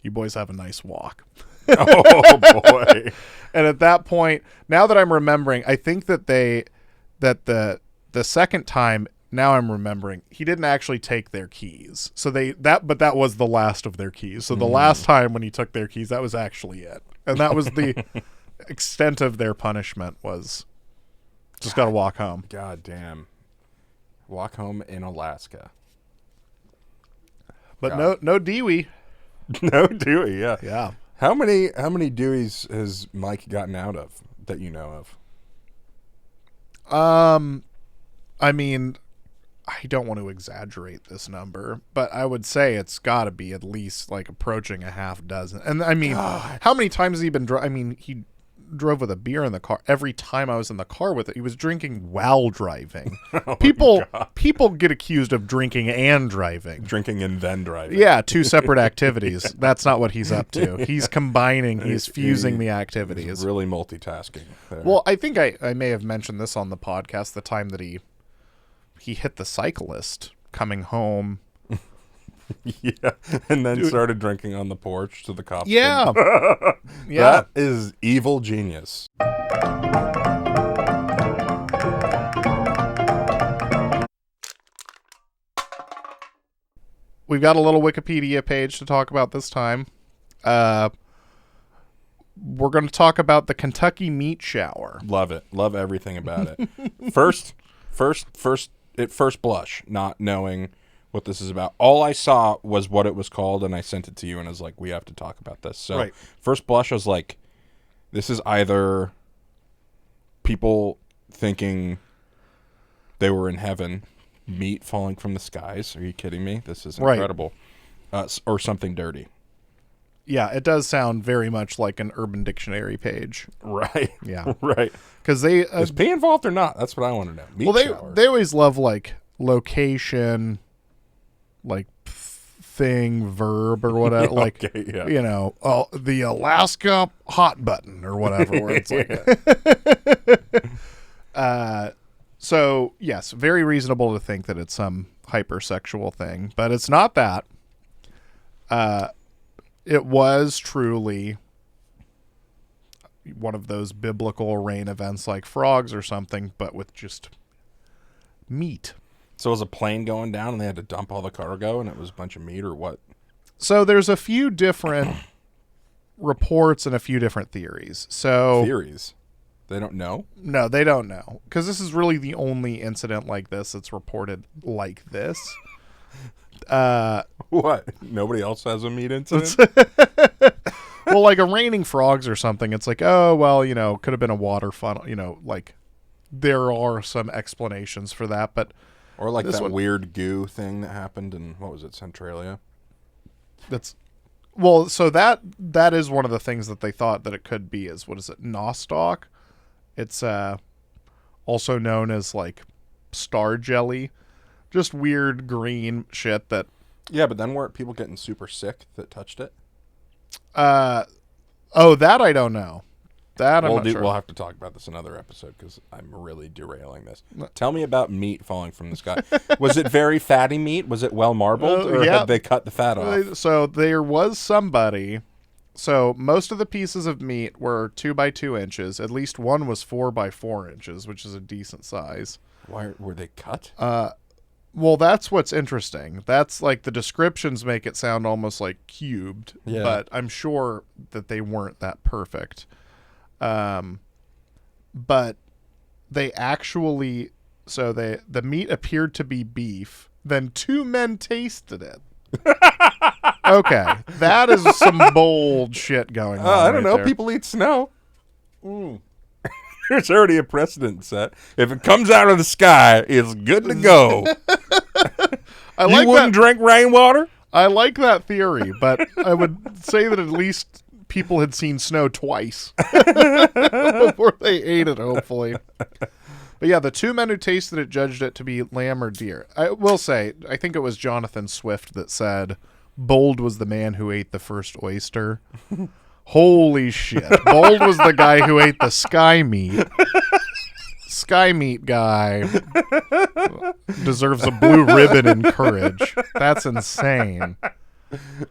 you boys have a nice walk. Oh, boy. And at that point, now that I'm remembering, I think that the second time, now I'm remembering, he didn't actually take their keys. So but that was the last of their keys. So the last time when he took their keys, that was actually it. And that was the extent of their punishment, was just got to walk home. God damn. Walk home in Alaska. But no Dewey. No Dewey, yeah. Yeah. How many Deweys has Mike gotten out of that you know of? I mean, I don't want to exaggerate this number, but I would say it's got to be at least like approaching a half dozen. And I mean, how many times has he been I mean, he drove with a beer in the car. Every time I was in the car with it, he was drinking while driving. People get accused of drinking and driving. Drinking and then driving. Yeah, 2 separate activities. That's not what he's up to. He's combining, he's fusing the activities. He's really multitasking there. Well, I think I may have mentioned this on the podcast, the time that he hit the cyclist coming home. Yeah, and then started drinking on the porch to the cops. Yeah. Yeah. That is evil genius. We've got a little Wikipedia page to talk about this time. We're going to talk about the Kentucky meat shower. Love it. Love everything about it. First at first blush, not knowing what this is about. All I saw was what it was called, and I sent it to you, and I was like, we have to talk about this. So right. First blush, I was like, this is either people thinking they were in heaven, meat falling from the skies. Are you kidding me? This is incredible. Right. Or something dirty. Yeah, it does sound very much like an Urban Dictionary page. Right. Yeah. Right. Because they... is pee involved or not? That's what I want to know. Meat shower. They always love, like, location... like thing, verb, or whatever. Yeah, like, okay, yeah. You know, the Alaska hot button or whatever. Where it's like, so yes, very reasonable to think that it's some hypersexual thing, but it's not that. It was truly one of those biblical rain events like frogs or something, but with just meat. So was a plane going down and they had to dump all the cargo and it was a bunch of meat or what? So there's a few different reports and a few different theories. So theories? They don't know? No, they don't know. Because this is really the only incident like this that's reported like this. What? Nobody else has a meat incident? Well, like a raining frogs or something. It's like, oh, well, you know, could have been a water funnel. You know, like there are some explanations for that, but... Or like This that one- weird goo thing that happened in, what was it, Centralia? That's well, so that is one of the things that they thought that it could be is, what is it, nostoc? It's also known as like star jelly, just weird green shit that. Yeah, but then weren't people getting super sick that touched it? Oh, that I don't know. That I'm not sure. We'll have to talk about this another episode because I'm really derailing this. Tell me about meat falling from the sky. Was it very fatty meat? Was it well marbled, or yeah. had they cut the fat off? So there was somebody. So most of the pieces of meat were 2 by 2 inches. At least one was 4 by 4 inches, which is a decent size. Why were they cut? Well, that's what's interesting. That's like the descriptions make it sound almost like cubed, Yeah. but I'm sure that they weren't that perfect. But they actually, so the meat appeared to be beef. Then 2 men tasted it. Okay, that is some bold shit going on. I don't right know. there. People eat snow. There's already a precedent set. If it comes out of the sky, it's good to go. I like You wouldn't that. drink rainwater? I like that theory, but I would say that at least people had seen snow twice before they ate it, hopefully. But yeah, the 2 men who tasted it judged it to be lamb or deer. I will say, I think it was Jonathan Swift that said, "Bold was the man who ate the first oyster." Holy shit. Bold was the guy who ate the sky meat. Sky meat guy deserves a blue ribbon in courage. That's insane.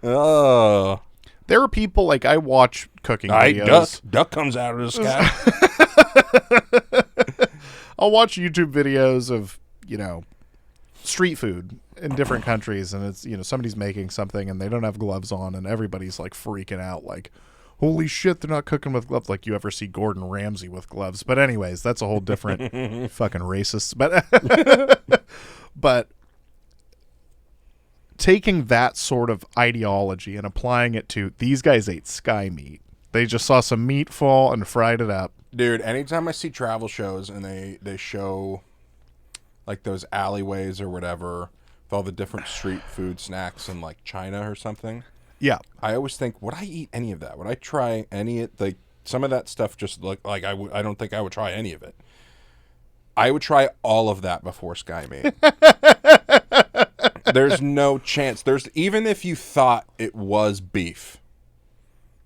Oh. There are people, like, I watch cooking videos. Duck comes out of the sky. I'll watch YouTube videos of, street food in different countries, and it's, somebody's making something and they don't have gloves on, and everybody's like freaking out, like, holy shit, they're not cooking with gloves. Like you ever see Gordon Ramsay with gloves. But anyways, that's a whole different fucking racist. But taking that sort of ideology and applying it to these guys ate sky meat. They just saw some meat fall and fried it up. Dude, anytime I see travel shows and they show like those alleyways or whatever with all the different street food snacks in like China or something, Yeah. I always think, would I eat any of that? Would I try any of like some of that stuff? Just like I don't think I would try any of it. I would try all of that before sky meat. There's no chance. Even if you thought it was beef,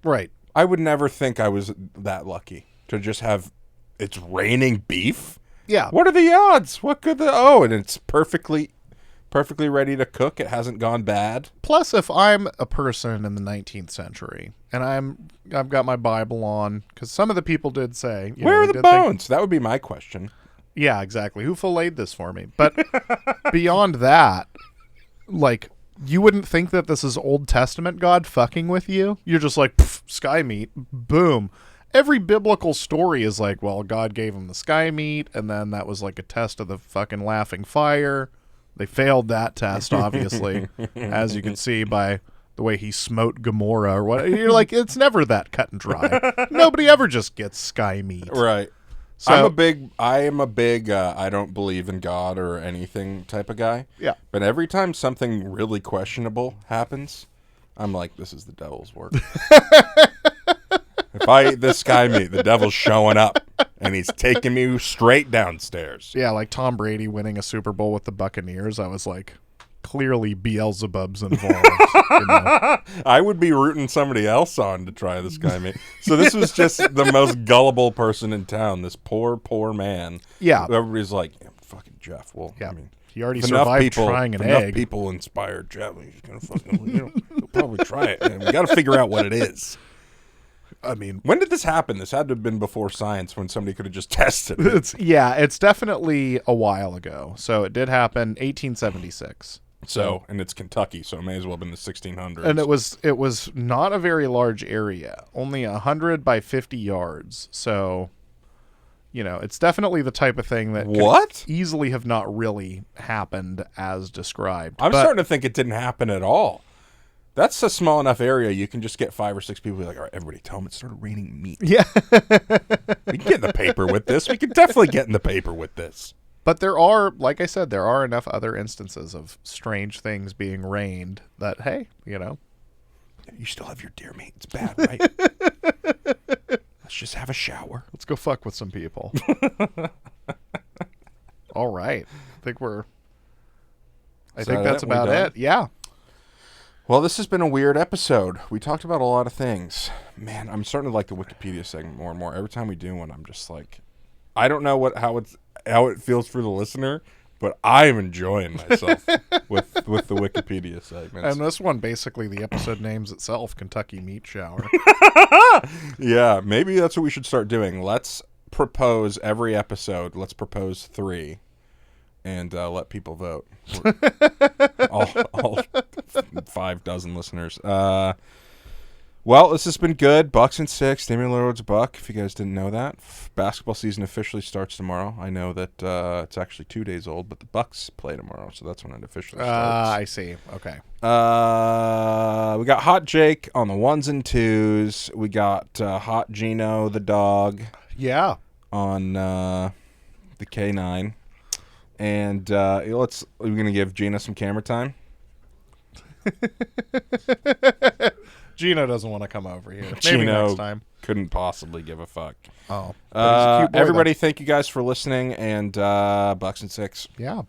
Right. I would never think I was that lucky to just have it's raining beef. Yeah. What are the odds? What could and it's perfectly ready to cook. It hasn't gone bad. Plus, if I'm a person in the 19th century and I've got my Bible on, because some of the people did say, Where are they the did think- bones? That would be my question. Yeah, exactly. Who filleted this for me? But beyond that, like, you wouldn't think that this is Old Testament God fucking with you. You're just like, sky meat, boom. Every biblical story is like, well, God gave him the sky meat, and then that was like a test of the fucking laughing fire. They failed that test, obviously, as you can see by the way he smote Gomorrah or what. You're like, it's never that cut and dry. Nobody ever just gets sky meat. Right. So, I am a big I don't believe in God or anything type of guy. Yeah. But every time something really questionable happens, I'm like, this is the devil's work. If I eat this sky meat, the devil's showing up, and he's taking me straight downstairs. Yeah, like Tom Brady winning a Super Bowl with the Buccaneers. I was like, clearly Beelzebub's involved. I would be rooting somebody else on to try this sky meat. So this was just the most gullible person in town. This poor man. Yeah. Everybody's like, yeah, fucking Jeff. Well, Yeah. I mean, He already if enough survived people, trying an if enough egg. people inspired Jeff. He's gonna fucking, he'll probably try it. Man. We got to figure out what it is. I mean, When did this happen? This had to have been before science, when somebody could have just tested it. it's definitely a while ago. So it did happen 1876. So, and it's Kentucky, so it may as well have been the 1600s. And it was not a very large area, only 100 by 50 yards. So, it's definitely the type of thing that What? could easily have not really happened as described. I'm But- starting to think it didn't happen at all. That's a small enough area you can just get 5 or 6 people be like, all right, everybody tell them it started raining meat. Yeah. We can get in the paper with this. We can definitely get in the paper with this. But there are, like I said, there are enough other instances of strange things being rained that, hey, you know. You still have your deer meat. It's bad, right? Let's just have a shower. Let's go fuck with some people. All right. I think that's about it. Yeah. Well, this has been a weird episode. We talked about a lot of things. Man, I'm starting to like the Wikipedia segment more and more. Every time we do one, I'm just like, I don't know how it feels for the listener, but I'm enjoying myself with the Wikipedia segments. And this one, basically, the episode names itself, Kentucky Meat Shower. Yeah, maybe that's what we should start doing. Let's propose every episode. Let's propose 3. And let people vote. all 5 dozen listeners. Well, this has been good. Bucks and 6. Damian Lillard's a Buck, if you guys didn't know that. Basketball season officially starts tomorrow. I know that it's actually 2 days old, but the Bucks play tomorrow, so that's when it officially starts. I see. Okay. We got Hot Jake on the 1s and 2s. We got Hot Gino, the dog. Yeah. On the K9. And we're going to give Gina some camera time. Gino doesn't want to come over here. Maybe Gino next time. Couldn't possibly give a fuck. Oh. But he's a cute boy, everybody, thank you guys for listening, and Bucks and 6. Yeah.